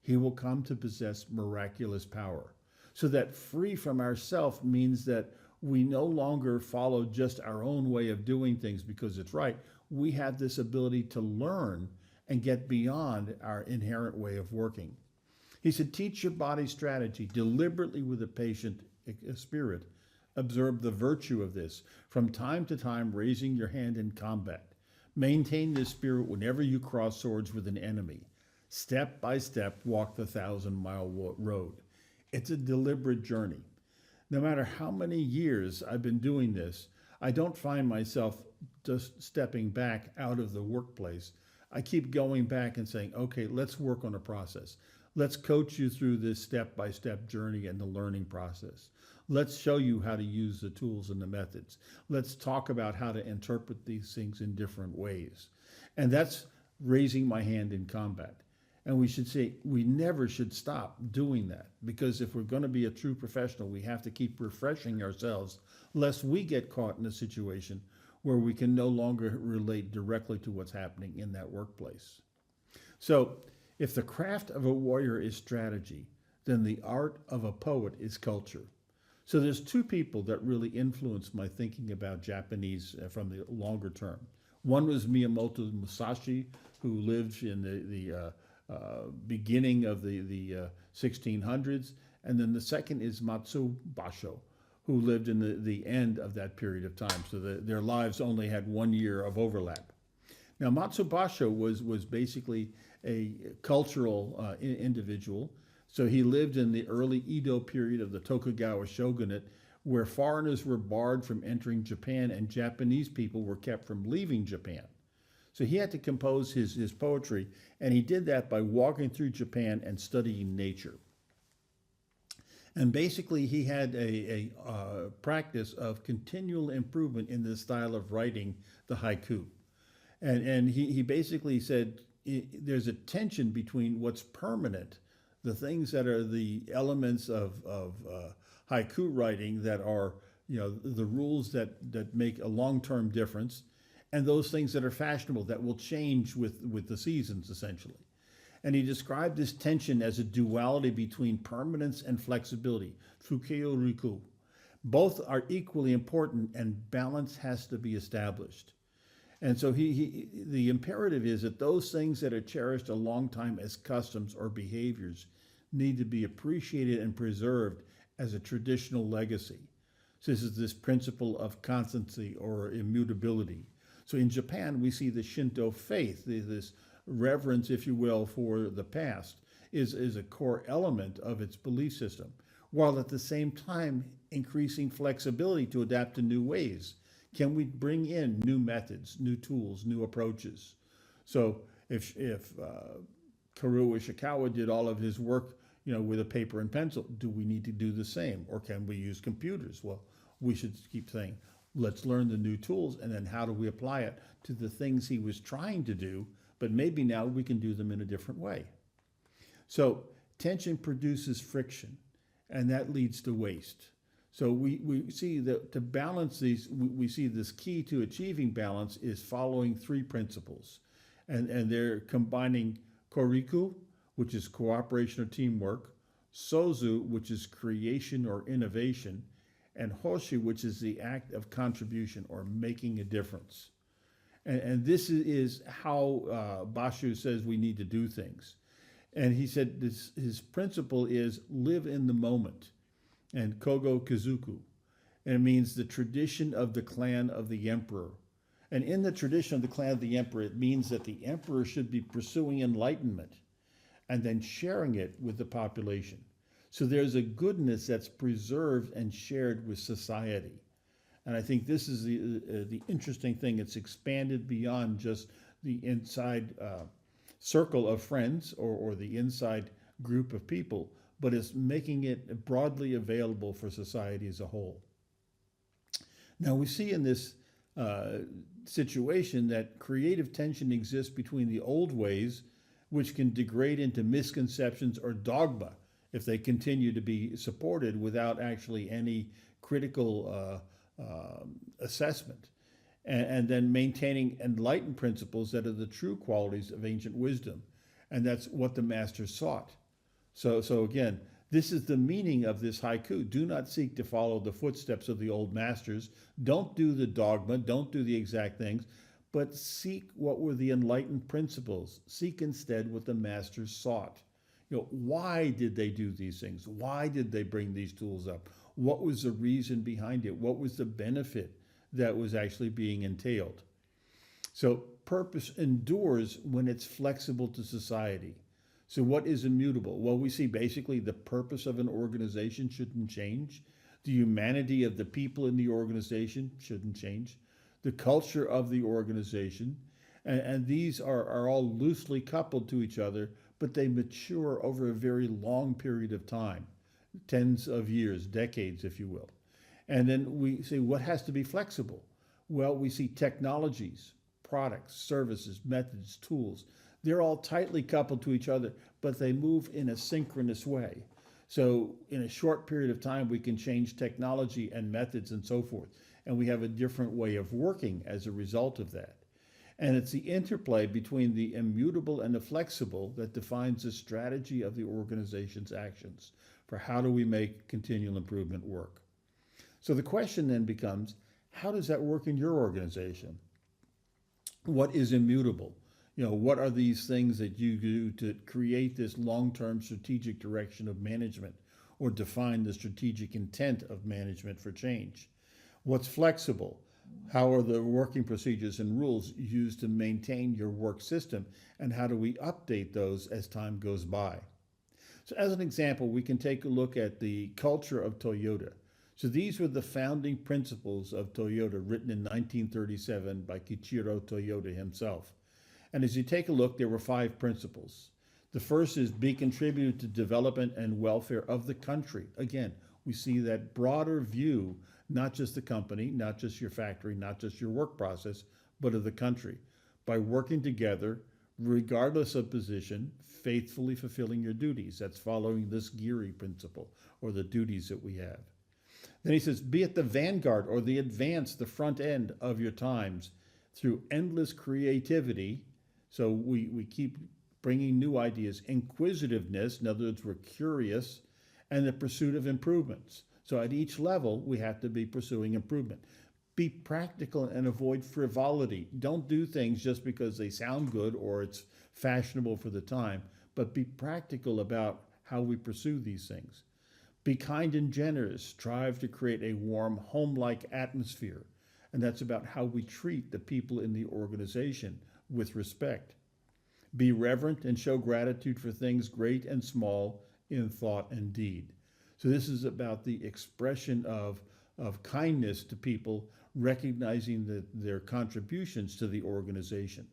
He will come to possess miraculous power. So that free from ourself means that we no longer follow just our own way of doing things because it's right. We have this ability to learn and get beyond our inherent way of working. He said, teach your body strategy deliberately with a patient spirit. Observe the virtue of this. From time to time, raising your hand in combat. Maintain this spirit whenever you cross swords with an enemy. Step by step, walk the 1,000-mile road. It's a deliberate journey. No matter how many years I've been doing this, I don't find myself just stepping back out of the workplace. I keep going back and saying, okay, let's work on a process. Let's coach you through this step-by-step journey and the learning process. Let's show you how to use the tools and the methods. Let's talk about how to interpret these things in different ways. And that's raising my hand in combat. And we should say we never should stop doing that, because if we're going to be a true professional, we have to keep refreshing ourselves lest we get caught in a situation where we can no longer relate directly to what's happening in that workplace. So if the craft of a warrior is strategy, then the art of a poet is culture. So there's two people that really influenced my thinking about Japanese from the longer term. One was Miyamoto Musashi, who lived in the beginning of the 1600s, and then the second is Matsu Basho, who lived in the end of that period of time. So their lives only had 1 year of overlap. Now, Matsu Basho was basically a cultural individual. So he lived in the early Edo period of the Tokugawa shogunate, where foreigners were barred from entering Japan and Japanese people were kept from leaving Japan. So he had to compose his poetry, and he did that by walking through Japan and studying nature. And basically, he had a practice of continual improvement in the style of writing the haiku. And he basically said there's a tension between what's permanent, the things that are the elements of haiku writing that are, the rules that make a long-term difference, and those things that are fashionable that will change with the seasons, essentially. And he described this tension as a duality between permanence and flexibility, fukeo riku. Both are equally important, and balance has to be established. And so the imperative is that those things that are cherished a long time as customs or behaviors need to be appreciated and preserved as a traditional legacy. So this is this principle of constancy or immutability. So in Japan, we see the Shinto faith, this reverence, if you will, for the past is a core element of its belief system, while at the same time increasing flexibility to adapt to new ways. Can we bring in new methods, new tools, new approaches? So if Karu Ishikawa did all of his work, with a paper and pencil, do we need to do the same? Or can we use computers? Well, we should keep saying, let's learn the new tools, and then how do we apply it to the things he was trying to do, but maybe now we can do them in a different way. So tension produces friction, and that leads to waste. So we see that to balance these, we see this key to achieving balance is following three principles. And they're combining koriku, which is cooperation or teamwork, sozu, which is creation or innovation, and hoshi, which is the act of contribution or making a difference. And this is how Basho says we need to do things. And he said his principle is live in the moment. and Kogo Kizuku. And it means the tradition of the clan of the emperor. And in the tradition of the clan of the emperor, it means that the emperor should be pursuing enlightenment and then sharing it with the population. So there's a goodness that's preserved and shared with society. And I think this is the interesting thing. It's expanded beyond just the inside circle of friends or the inside group of people, but it's making it broadly available for society as a whole. Now we see in this situation that creative tension exists between the old ways, which can degrade into misconceptions or dogma if they continue to be supported without actually any critical assessment, and then maintaining enlightened principles that are the true qualities of ancient wisdom. And that's what the master sought. So again, this is the meaning of this haiku. Do not seek to follow the footsteps of the old masters. Don't do the dogma. Don't do the exact things, but seek what were the enlightened principles. Seek instead what the masters sought. Why did they do these things? Why did they bring these tools up? What was the reason behind it? What was the benefit that was actually being entailed? So purpose endures when it's flexible to society. So what is immutable? Well, we see basically the purpose of an organization shouldn't change. The humanity of the people in the organization shouldn't change. The culture of the organization, and these are all loosely coupled to each other, but they mature over a very long period of time, tens of years, decades, if you will. And then we say, what has to be flexible? Well, we see technologies, products, services, methods, tools. They're all tightly coupled to each other, but they move in a synchronous way. So in a short period of time, we can change technology and methods and so forth. And we have a different way of working as a result of that. And it's the interplay between the immutable and the flexible that defines the strategy of the organization's actions for how do we make continual improvement work. So the question then becomes, how does that work in your organization? What is immutable? What are these things that you do to create this long-term strategic direction of management or define the strategic intent of management for change? What's flexible? How are the working procedures and rules used to maintain your work system, and how do we update those as time goes by? So as an example, we can take a look at the culture of Toyota. So these were the founding principles of Toyota, written in 1937 by Kiichiro Toyota himself. And as you take a look, there were 5 principles. The first is be contributed to development and welfare of the country. Again, we see that broader view, not just the company, not just your factory, not just your work process, but of the country. By working together, regardless of position, faithfully fulfilling your duties. That's following this Giri principle, or the duties that we have. Then he says, be at the vanguard or the advance, the front end of your times through endless creativity. So we keep bringing new ideas, inquisitiveness, in other words, we're curious, and the pursuit of improvements. So at each level, we have to be pursuing improvement. Be practical and avoid frivolity. Don't do things just because they sound good or it's fashionable for the time, but be practical about how we pursue these things. Be kind and generous. Strive to create a warm, home-like atmosphere. And that's about how we treat the people in the organization with respect. Be reverent and show gratitude for things great and small in thought and deed. So this is about the expression of kindness to people, recognizing their contributions to the organization.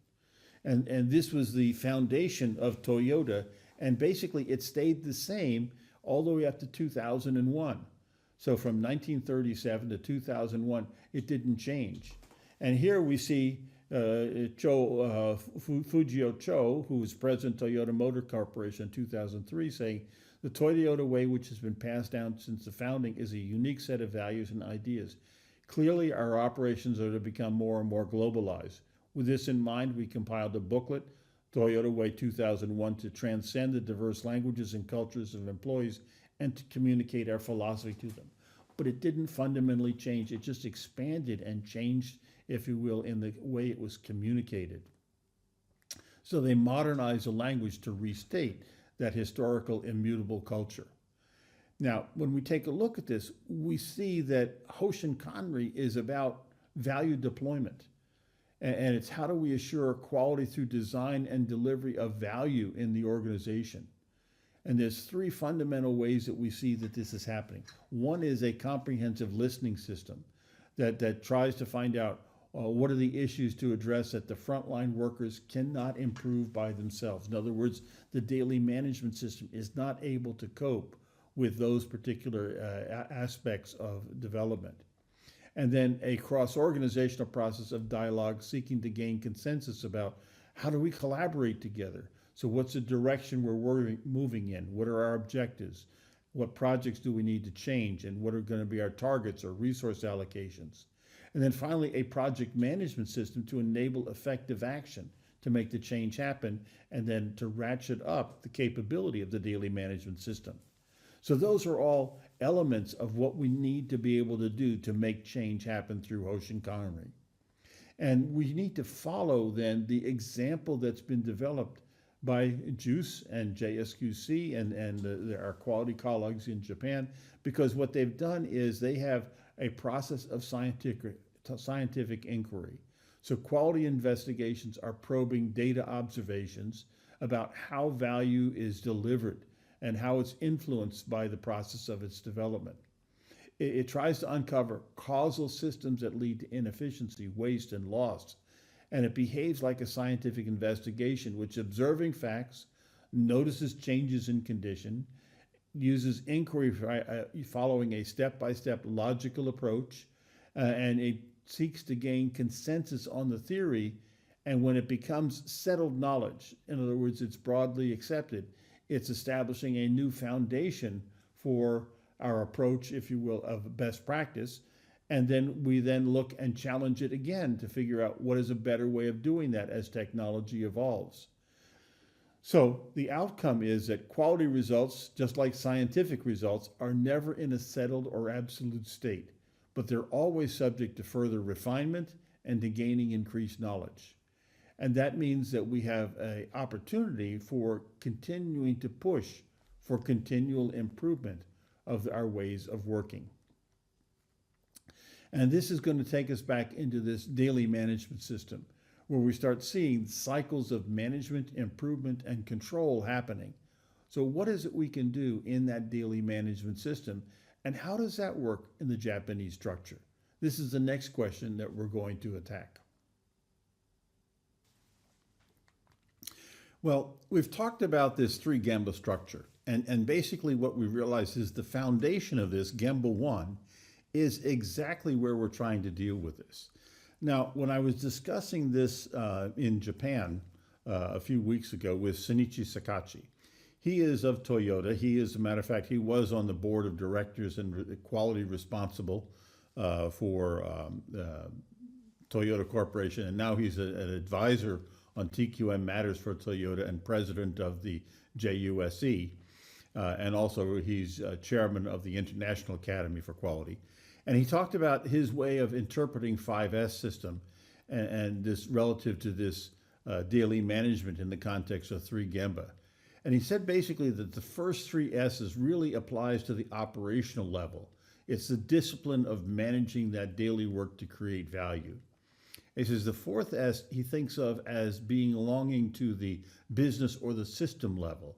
And this was the foundation of Toyota, and basically it stayed the same all the way up to 2001. So from 1937 to 2001, it didn't change. And here we see Fujio Cho, who was president of Toyota Motor Corporation in 2003, saying, the Toyota way, which has been passed down since the founding, is a unique set of values and ideas. Clearly, our operations are to become more and more globalized. With this in mind, we compiled a booklet, Toyota Way 2001, to transcend the diverse languages and cultures of employees and to communicate our philosophy to them. But it didn't fundamentally change. It just expanded and changed, if you will, in the way it was communicated. So they modernized the language to restate that historical immutable culture. Now, when we take a look at this, we see that Hoshin Conry is about value deployment. And it's how do we assure quality through design and delivery of value in the organization. And there's three fundamental ways that we see that this is happening. One is a comprehensive listening system that tries to find out what are the issues to address that the frontline workers cannot improve by themselves. In other words, the daily management system is not able to cope with those particular aspects of development. And then a cross-organizational process of dialogue seeking to gain consensus about how do we collaborate together. So what's the direction we're moving in? What are our objectives? What projects do we need to change? And what are going to be our targets or resource allocations? And then finally, a project management system to enable effective action to make the change happen, and then to ratchet up the capability of the daily management system. So those are all elements of what we need to be able to do to make change happen through Hoshin Conry. And we need to follow then the example that's been developed by JUSE and JSQC and our quality colleagues in Japan, because what they've done is they have a process of scientific inquiry. So quality investigations are probing data observations about how value is delivered and how it's influenced by the process of its development. It tries to uncover causal systems that lead to inefficiency, waste, and loss. And it behaves like a scientific investigation, which observing facts, notices changes in condition, uses inquiry following a step-by-step logical approach, and it seeks to gain consensus on the theory. And when it becomes settled knowledge, in other words, it's broadly accepted, it's establishing a new foundation for our approach, if you will, of best practice. And then we then look and challenge it again to figure out what is a better way of doing that as technology evolves. So the outcome is that quality results, just like scientific results, are never in a settled or absolute state, but they're always subject to further refinement and to gaining increased knowledge. And that means that we have an opportunity for continuing to push for continual improvement of our ways of working. And this is going to take us back into this daily management system, where we start seeing cycles of management, improvement, and control happening. So what is it we can do in that daily management system, and how does that work in the Japanese structure? This is the next question that we're going to attack. Well, we've talked about this 3 Gemba structure, and basically what we realize is the foundation of this, Gemba 1, is exactly where we're trying to deal with this. Now, when I was discussing this in Japan a few weeks ago with Shinichi Sakachi, he is of Toyota. He is, as a matter of fact, he was on the board of directors and quality responsible for Toyota Corporation, and now he's an advisor on TQM matters for Toyota and president of the JUSE, and also he's chairman of the International Academy for Quality. And he talked about his way of interpreting 5S system and this relative to this daily management in the context of 3 Gemba. And he said basically that the first 3 S's really applies to the operational level. It's the discipline of managing that daily work to create value. He says the 4th S he thinks of as being belonging to the business or the system level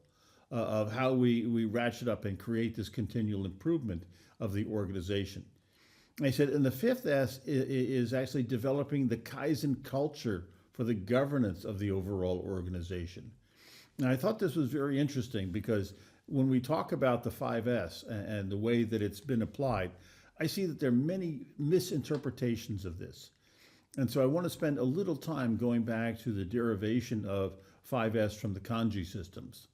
of how we ratchet up and create this continual improvement of the organization. And he said, and the 5th S is actually developing the Kaizen culture for the governance of the overall organization. And I thought this was very interesting because when we talk about the 5S and the way that it's been applied, I see that there are many misinterpretations of this. And so I want to spend a little time going back to the derivation of 5S from the kanji systems.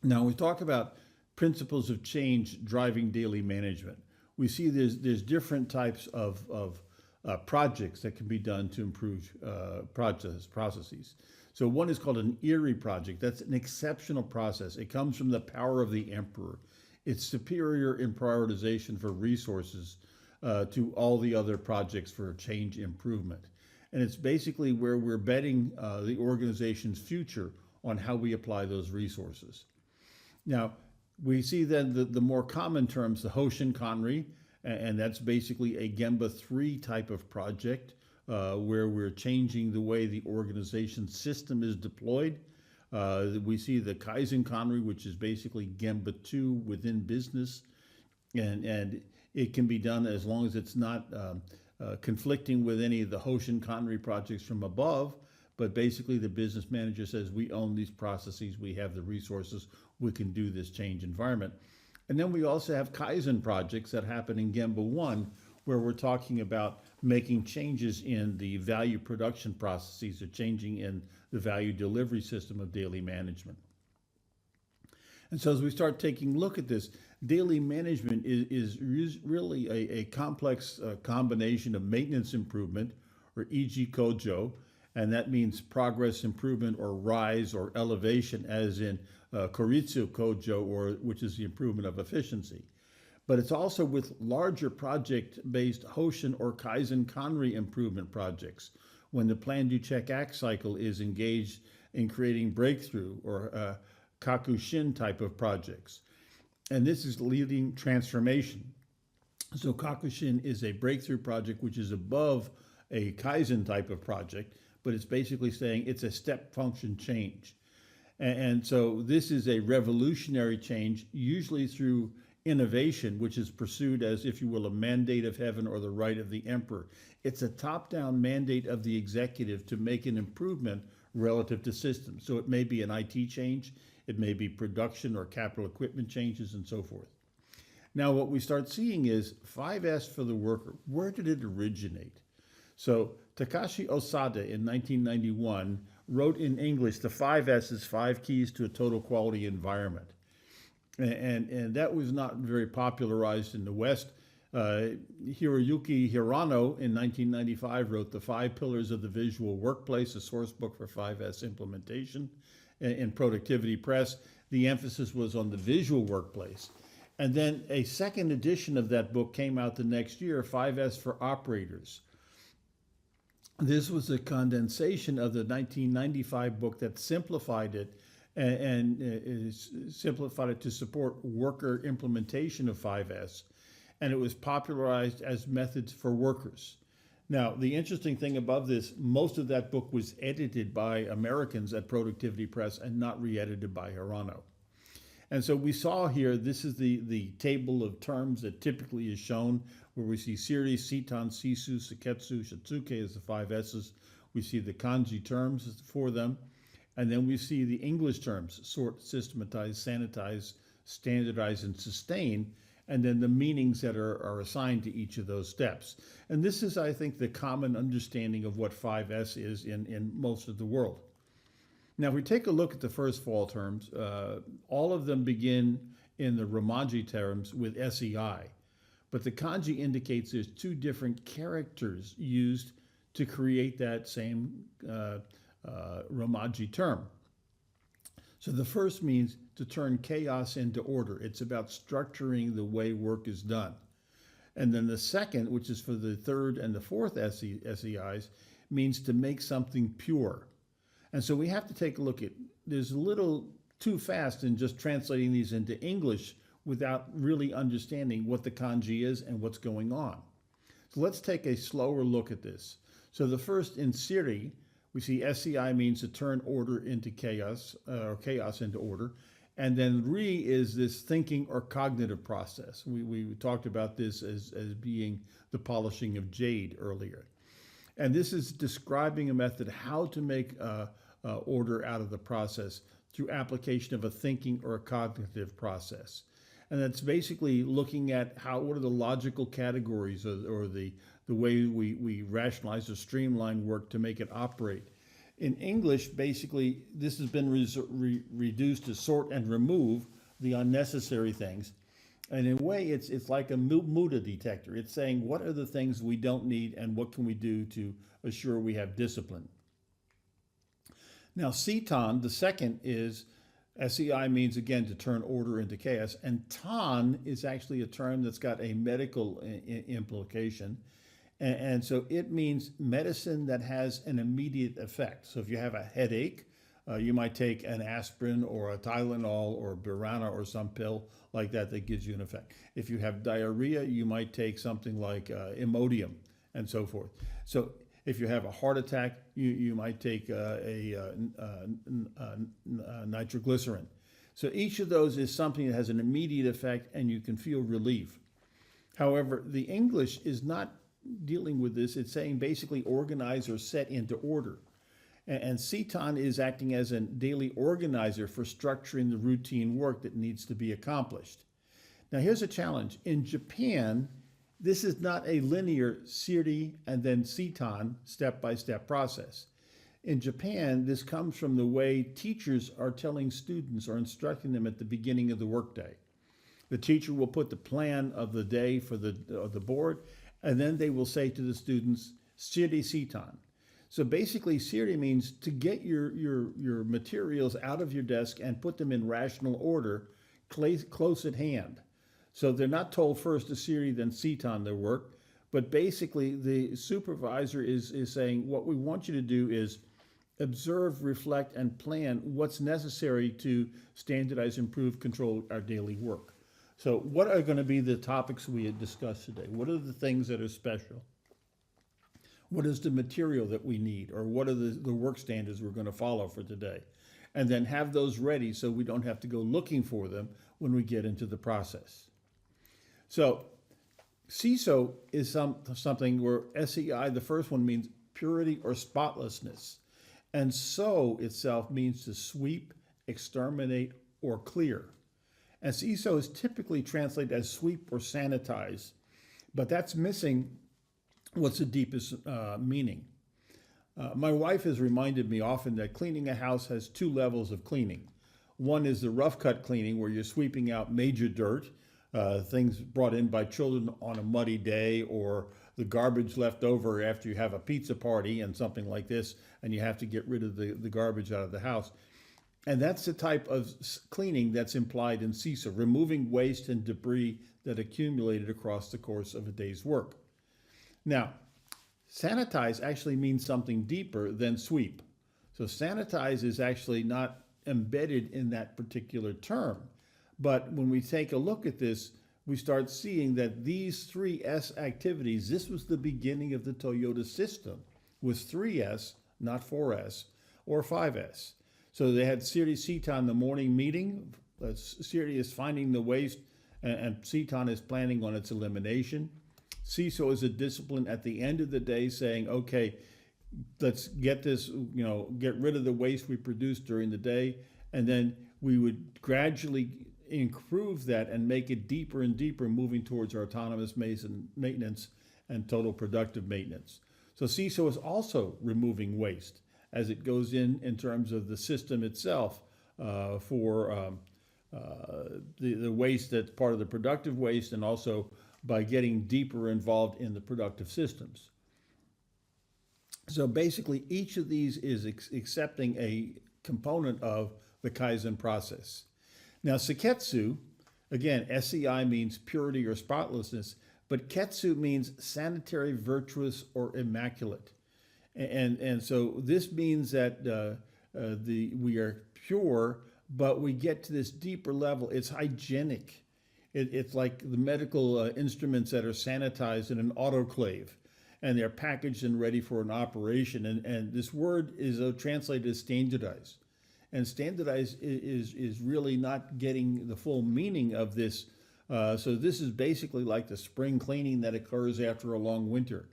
Now, we talk about principles of change driving daily management. We see there's different types of projects that can be done to improve processes. So one is called an ERIE project. That's an exceptional process. It comes from the power of the emperor. It's superior in prioritization for resources to all the other projects for change improvement. And it's basically where we're betting the organization's future on how we apply those resources. Now, We see then the more common terms, the Hoshin Kanri, and that's basically a Gemba 3 type of project where we're changing the way the organization system is deployed. We see the Kaizen Kanri, which is basically Gemba 2 within business, and it can be done as long as it's not conflicting with any of the Hoshin Kanri projects from above. But basically, the business manager says, we own these processes, we have the resources, we can do this change environment. And then we also have Kaizen projects that happen in Gemba 1, where we're talking about making changes in the value production processes or changing in the value delivery system of daily management. And so as we start taking a look at this, daily management is really a complex combination of maintenance improvement, or e.g. Kojo, and that means progress improvement or rise or elevation, as in Koritsu Kojo, which is the improvement of efficiency. But it's also with larger project-based Hoshin or Kaizen Kanri improvement projects, when the plan, do, check, act cycle is engaged in creating breakthrough or Kakushin type of projects. And this is leading transformation. So Kakushin is a breakthrough project which is above a Kaizen type of project, but it's basically saying it's a step function change. And so this is a revolutionary change, usually through innovation, which is pursued as, if you will, a mandate of heaven or the right of the emperor. It's a top-down mandate of the executive to make an improvement relative to systems. So it may be an IT change, it may be production or capital equipment changes, and so forth. Now, what we start seeing is 5S for the worker. Where did it originate? So Takashi Osada in 1991 wrote in English the 5S's, 5 keys to a total quality environment. And that was not very popularized in the West. Hiroyuki Hirano in 1995 wrote the 5 Pillars of the Visual Workplace, a source book for 5S implementation. In Productivity Press, the emphasis was on the visual workplace. And then a second edition of that book came out the next year, 5S for Operators. This was a condensation of the 1995 book that simplified it and simplified it to support worker implementation of 5S. And it was popularized as methods for workers. Now, the interesting thing above this, most of that book was edited by Americans at Productivity Press and not re-edited by Hirano. And so we saw here, this is the table of terms that typically is shown, where we see series, Sitan, Sisu, Seketsu, Shitsuke as the 5 S's. We see the kanji terms for them. And then we see the English terms, sort, systematize, sanitize, standardize, and sustain, and then the meanings that are assigned to each of those steps. And this is, I think, the common understanding of what 5S is in most of the world. Now, if we take a look at the first fall terms, all of them begin in the Romaji terms with SEI. But the kanji indicates there's 2 different characters used to create that same Romaji term. So the first means to turn chaos into order. It's about structuring the way work is done. And then the second, which is for the third and the fourth SEIs, means to make something pure. And so we have to take a look at, there's a little too fast in just translating these into English without really understanding what the kanji is and what's going on. So let's take a slower look at this. So the first in Siri, we see SEI means to turn order into chaos, or chaos into order. And then Ri is this thinking or cognitive process. We talked about this as being the polishing of jade earlier. And this is describing a method how to make order out of the process through application of a thinking or a cognitive process. And that's basically looking at what are the logical categories or the way we rationalize or streamline work to make it operate. In English, basically, this has been reduced to sort and remove the unnecessary things. And in a way, it's like a muda detector. It's saying, what are the things we don't need and what can we do to assure we have discipline? Now, Sitan, the second, is SEI means, again, to turn order into chaos. And Tan is actually a term that's got a medical implication. And so it means medicine that has an immediate effect. So if you have a headache, You might take an aspirin or a Tylenol or Burana or some pill like that that gives you an effect. If you have diarrhea, you might take something like Imodium and so forth. So if you have a heart attack, you might take nitroglycerin. So each of those is something that has an immediate effect and you can feel relief. However, the English is not dealing with this. It's saying basically organize or set into order. And ceton is acting as a daily organizer for structuring the routine work that needs to be accomplished. Now, here's a challenge. In Japan, this is not a linear siri and then ceton step-by-step process. In Japan, this comes from the way teachers are telling students or instructing them at the beginning of the workday. The teacher will put the plan of the day for the board, and then they will say to the students, siri ceton. So basically, siri means to get your materials out of your desk and put them in rational order, close at hand. So they're not told first to siri, then ceton their work, but basically the supervisor is saying, what we want you to do is observe, reflect, and plan what's necessary to standardize, improve, control our daily work. So what are going to be the topics we had discussed today? What are the things that are special? What is the material that we need, or what are the work standards we're going to follow for today? And then have those ready so we don't have to go looking for them when we get into the process. So CISO is something where SEI, the first one, means purity or spotlessness. And so itself means to sweep, exterminate, or clear. And CISO is typically translated as sweep or sanitize, but that's missing what's the deepest meaning. My wife has reminded me often that cleaning a house has two levels of cleaning. One is the rough cut cleaning, where you're sweeping out major dirt, things brought in by children on a muddy day, or the garbage left over after you have a pizza party and something like this, and you have to get rid of the garbage out of the house. And that's the type of cleaning that's implied in CISO, removing waste and debris that accumulated across the course of a day's work. Now, sanitize actually means something deeper than sweep. So sanitize is actually not embedded in that particular term. But when we take a look at this, we start seeing that these 3S activities, this was the beginning of the Toyota system, was 3S, not 4S, or 5S. So they had Siri Ceton, the morning meeting. Siri is finding the waste, and Ceton is planning on its elimination. CISO is a discipline at the end of the day saying, okay, let's get this, get rid of the waste we produced during the day, and then we would gradually improve that and make it deeper and deeper, moving towards our autonomous maintenance and total productive maintenance. So CISO is also removing waste as it goes in terms of the system itself for the waste that's part of the productive waste, and also by getting deeper involved in the productive systems. So basically, each of these is accepting a component of the Kaizen process. Now, Seketsu, again, SEI means purity or spotlessness, but Ketsu means sanitary, virtuous, or immaculate. And so this means that we are pure, but we get to this deeper level. It's hygienic. It's like the medical instruments that are sanitized in an autoclave, and they're packaged and ready for an operation. And this word is translated as standardized. And standardized is really not getting the full meaning of this. So this is basically like the spring cleaning that occurs after a long winter.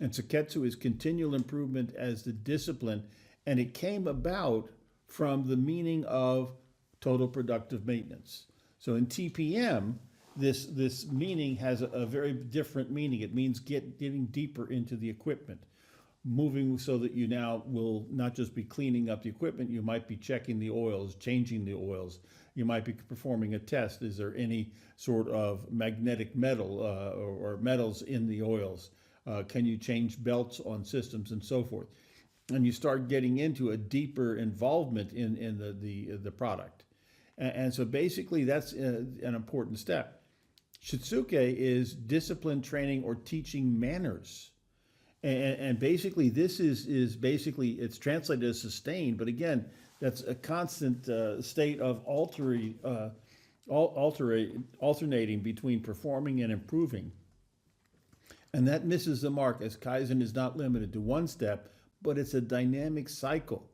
And Seketsu is continual improvement as the discipline, and it came about from the meaning of total productive maintenance. So in TPM, this meaning has a very different meaning. It means getting deeper into the equipment, moving so that you now will not just be cleaning up the equipment, you might be checking the oils, changing the oils. You might be performing a test. Is there any sort of magnetic metal or metals in the oils? Can you change belts on systems and so forth? And you start getting into a deeper involvement in the product. And so basically that's an important step. Shitsuke is discipline, training, or teaching manners. And basically this is basically, it's translated as sustain, but again, that's a constant state of alternating between performing and improving. And that misses the mark, as Kaizen is not limited to one step, but it's a dynamic cycle.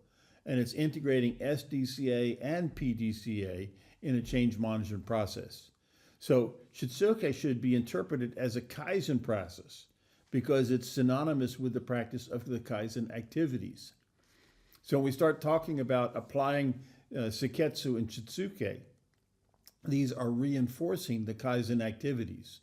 And it's integrating SDCA and PDCA in a change management process. So Shitsuke should be interpreted as a Kaizen process because it's synonymous with the practice of the Kaizen activities. So when we start talking about applying Seketsu and Shitsuke, these are reinforcing the Kaizen activities.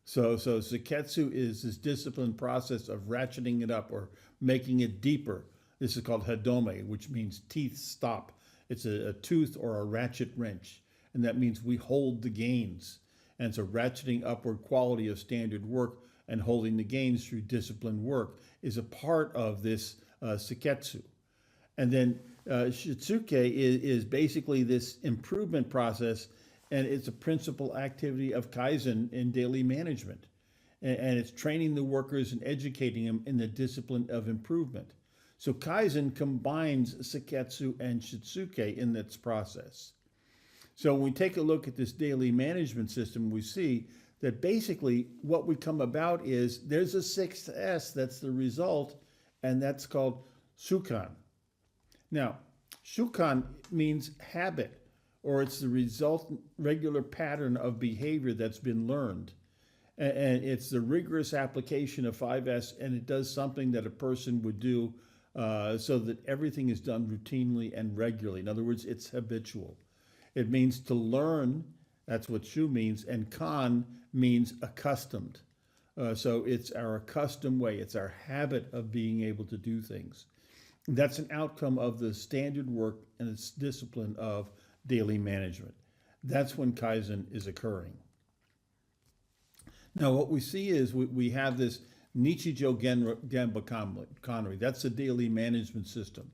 So Seketsu is this disciplined process of ratcheting it up or making it deeper. This is called Hadome, which means teeth stop. It's a tooth or a ratchet wrench, and that means we hold the gains. And so ratcheting upward quality of standard work and holding the gains through disciplined work is a part of this Seketsu. And then Shitsuke is basically this improvement process, and it's a principal activity of Kaizen in daily management. And it's training the workers and educating them in the discipline of improvement. So Kaizen combines Seketsu and Shitsuke in this process. So when we take a look at this daily management system, we see that basically what we come about is there's a sixth S that's the result, and that's called Shukan. Now, Shukan means habit, or it's the resultant regular pattern of behavior that's been learned. And it's the rigorous application of 5S, and it does something that a person would do so that everything is done routinely and regularly. In other words, it's habitual. It means to learn, that's what Shu means, and Kan means accustomed. So it's our accustomed way, it's our habit of being able to do things. That's an outcome of the standard work and its discipline of daily management. That's when Kaizen is occurring. Now, what we see is we have this Nichijo Genba Kanri. That's the daily management system.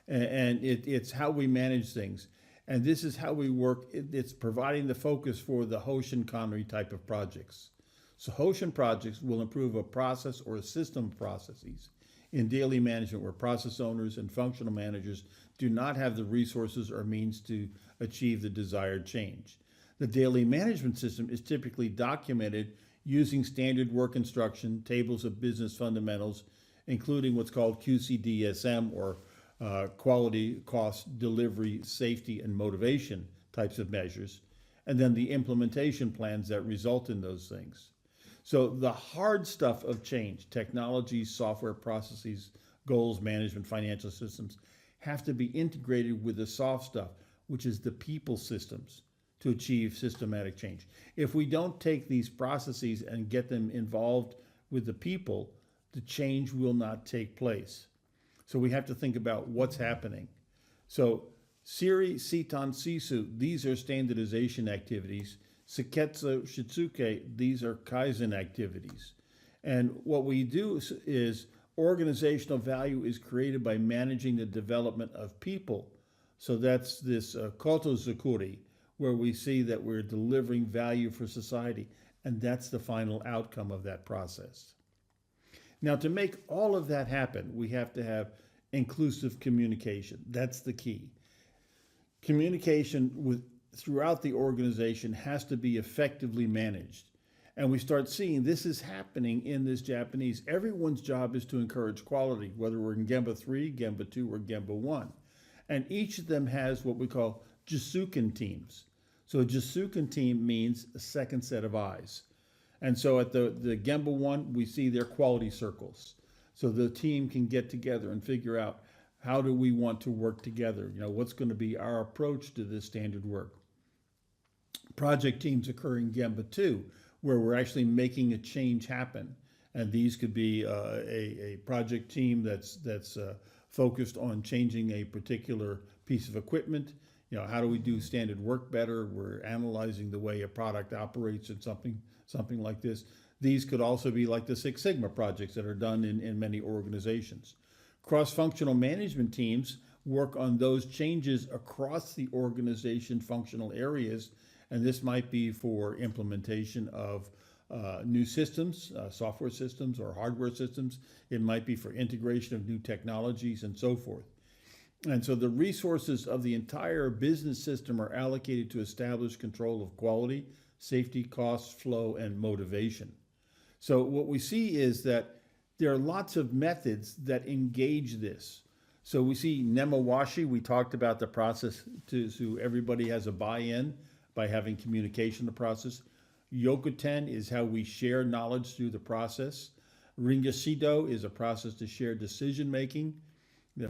And it's how we manage things. And this is how we work. It's providing the focus for the Hoshin Kanri type of projects. So Hoshin projects will improve a process or a system of processes in daily management where process owners and functional managers do not have the resources or means to achieve the desired change. The daily management system is typically documented using standard work instruction, tables of business fundamentals, including what's called QCDSM, or quality, cost, delivery, safety, and motivation types of measures, and then the implementation plans that result in those things. So the hard stuff of change, technology, software processes, goals, management, financial systems, have to be integrated with the soft stuff, which is the people systems, to achieve systematic change. If we don't take these processes and get them involved with the people, the change will not take place. So we have to think about what's happening. So Siri, Sitan, Sisu, these are standardization activities. Seketsu, Shitsuke, these are Kaizen activities. And what we do is organizational value is created by managing the development of people. So that's this koto zukuri, where we see that we're delivering value for society. And that's the final outcome of that process. Now, to make all of that happen, we have to have inclusive communication. That's the key. Communication throughout the organization has to be effectively managed. And we start seeing this is happening in this Japanese. Everyone's job is to encourage quality, whether we're in Gemba 3, Gemba 2, or Gemba 1. And each of them has what we call Jusuken teams. So a Jusuken team means a second set of eyes. And so at the Gemba 1, we see their quality circles. So the team can get together and figure out, how do we want to work together? What's going to be our approach to this standard work? Project teams occur in Gemba 2, where we're actually making a change happen. And these could be a project team that's focused on changing a particular piece of equipment. How do we do standard work better? We're analyzing the way a product operates and something like this. These could also be like the Six Sigma projects that are done in many organizations. Cross-functional management teams work on those changes across the organization functional areas, and this might be for implementation of new systems, software systems or hardware systems. It might be for integration of new technologies and so forth. And so the resources of the entire business system are allocated to establish control of quality, safety, cost, flow, and motivation. So what we see is that there are lots of methods that engage this. So we see Nemawashi, we talked about the process so everybody has a buy-in by having communication in the process. Yokuten is how we share knowledge through the process. Ringashido is a process to share decision making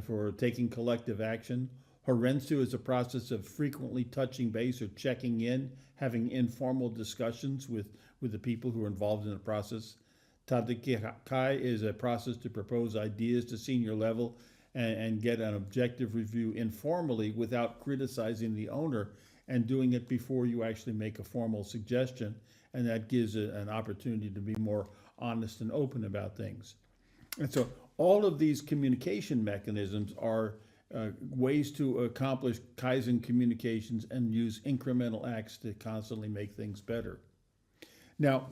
for taking collective action. Horensu is a process of frequently touching base or checking in, having informal discussions with the people who are involved in the process. Tadakikai is a process to propose ideas to senior level and get an objective review informally without criticizing the owner and doing it before you actually make a formal suggestion. And that gives an opportunity to be more honest and open about things. And so all of these communication mechanisms are ways to accomplish Kaizen communications and use incremental acts to constantly make things better. Now,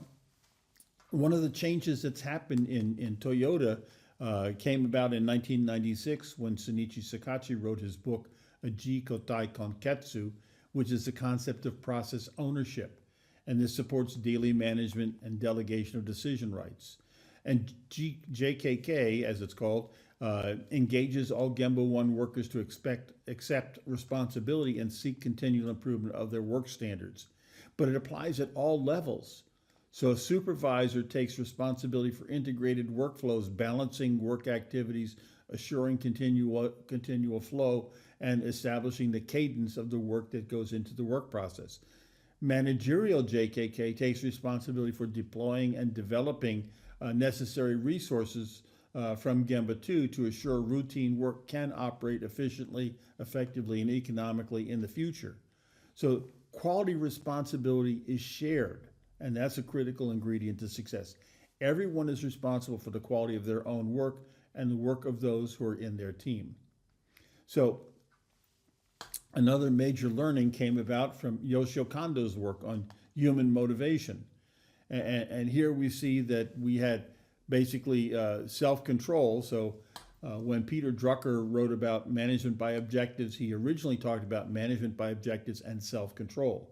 one of the changes that's happened in Toyota came about in 1996 when Shinichi Sakachi wrote his book, Ji Kotai Konketsu, which is the concept of process ownership. And this supports daily management and delegation of decision rights. And JKK, as it's called, engages all Gemba 1 workers to accept responsibility and seek continual improvement of their work standards. But it applies at all levels. So a supervisor takes responsibility for integrated workflows, balancing work activities, assuring continual flow, and establishing the cadence of the work that goes into the work process. Managerial JKK takes responsibility for deploying and developing necessary resources from Gemba 2 to assure routine work can operate efficiently, effectively, and economically in the future. So quality responsibility is shared, and that's a critical ingredient to success. Everyone is responsible for the quality of their own work and the work of those who are in their team. So another major learning came about from Yoshio Kondo's work on human motivation. And here we see that we had basically self-control. So when Peter Drucker wrote about management by objectives, he originally talked about management by objectives and self-control.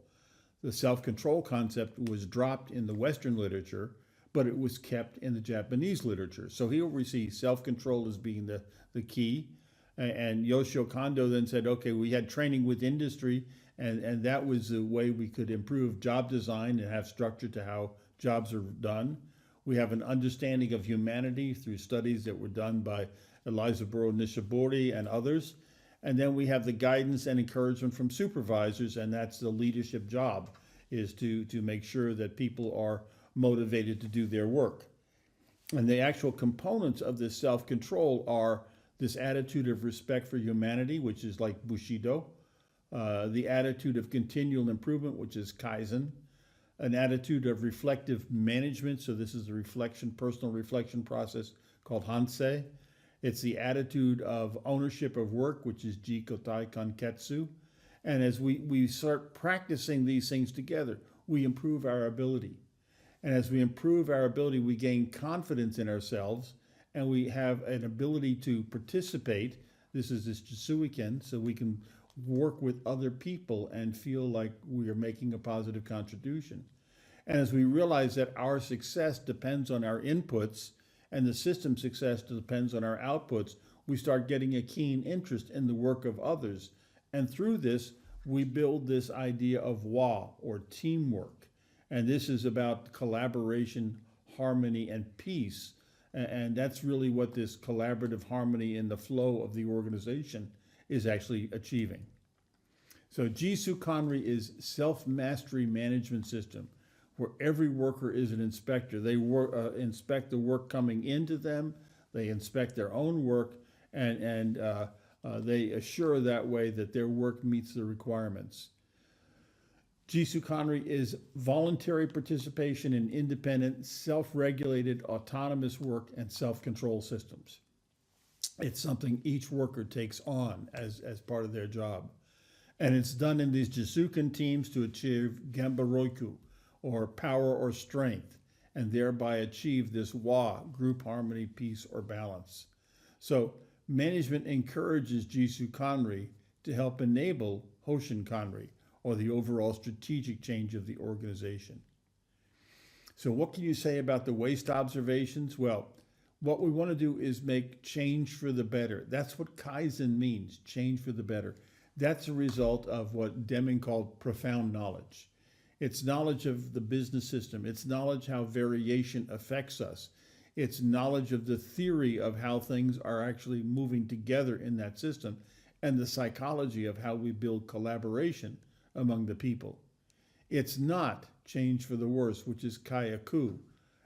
The self-control concept was dropped in the Western literature, but it was kept in the Japanese literature. So here we see self-control as being the key. And Yoshio Kondo then said, okay, we had training with industry, and that was the way we could improve job design and have structure to how jobs are done. We have an understanding of humanity through studies that were done by Elizaburo Nishibori and others. And then we have the guidance and encouragement from supervisors, and that's the leadership job, is to make sure that people are motivated to do their work. And the actual components of this self-control are this attitude of respect for humanity, which is like Bushido, the attitude of continual improvement, which is Kaizen, an attitude of reflective management, so this is the personal reflection process called Hansei. It's the attitude of ownership of work, which is Jikotai Kanketsu. And as we start practicing these things together, we improve our ability. And as we improve our ability, we gain confidence in ourselves, and we have an ability to participate. This is this Jisuiken, so we can work with other people and feel like we are making a positive contribution. And as we realize that our success depends on our inputs and the system's success depends on our outputs, we start getting a keen interest in the work of others. And through this, we build this idea of wa, or teamwork. And this is about collaboration, harmony, and peace. And that's really what this collaborative harmony in the flow of the organization is actually achieving. So Jisu Kanri is self-mastery management system, where every worker is an inspector. They inspect the work coming into them, they inspect their own work, and they assure that way that their work meets the requirements. Jisu Kanri is voluntary participation in independent, self-regulated, autonomous work and self-control systems. It's something each worker takes on as part of their job. And it's done in these Jisuken teams to achieve Gemba Roiku, or power or strength, and thereby achieve this wa, group harmony, peace, or balance. So management encourages JUSE Conry to help enable Hoshin Conry, or the overall strategic change of the organization. So what can you say about the waste observations? Well, what we want to do is make change for the better. That's what Kaizen means, change for the better. That's a result of what Deming called profound knowledge. It's knowledge of the business system. It's knowledge how variation affects us. It's knowledge of the theory of how things are actually moving together in that system, and the psychology of how we build collaboration among the people. It's not change for the worse, which is kayaku,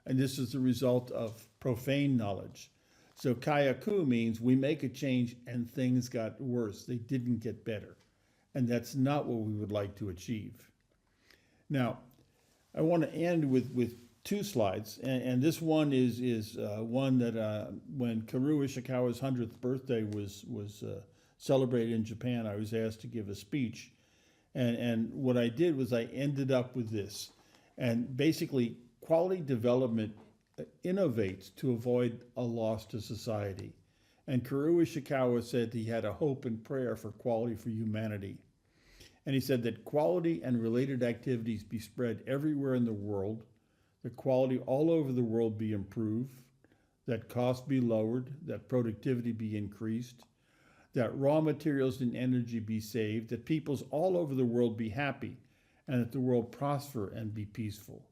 and this is the result of profane knowledge. So kayaku means we make a change and things got worse. They didn't get better. And that's not what we would like to achieve. Now, I want to end with two slides, and this one is one that when Karu Ishikawa's 100th birthday was celebrated in Japan, I was asked to give a speech. And what I did was I ended up with this. And basically, quality development innovates to avoid a loss to society. And Karu Ishikawa said he had a hope and prayer for quality for humanity. And he said that quality and related activities be spread everywhere in the world, that quality all over the world be improved, that costs be lowered, that productivity be increased, that raw materials and energy be saved, that peoples all over the world be happy, and that the world prosper and be peaceful.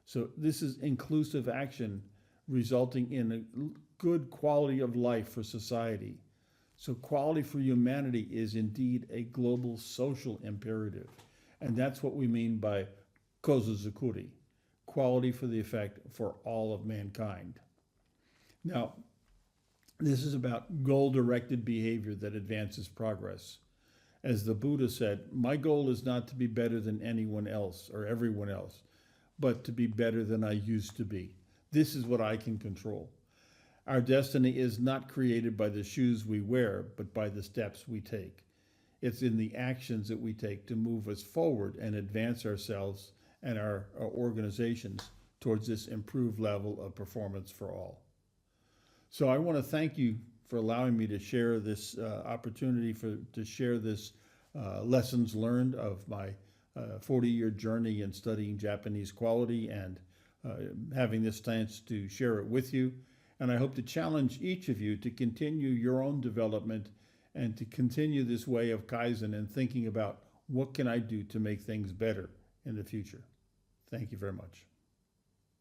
So this is inclusive action resulting in a good quality of life for society. So quality for humanity is indeed a global social imperative. And that's what we mean by kozuzukuri, quality for the effect for all of mankind. Now, this is about goal-directed behavior that advances progress. As the Buddha said, my goal is not to be better than anyone else or everyone else, but to be better than I used to be. This is what I can control. Our destiny is not created by the shoes we wear, but by the steps we take. It's in the actions that we take to move us forward and advance ourselves and our organizations towards this improved level of performance for all. So I want to thank you for allowing me to share this opportunity to share this lessons learned of my 40-year journey in studying Japanese quality and having this chance to share it with you. And I hope to challenge each of you to continue your own development and to continue this way of Kaizen and thinking about what can I do to make things better in the future. Thank you very much.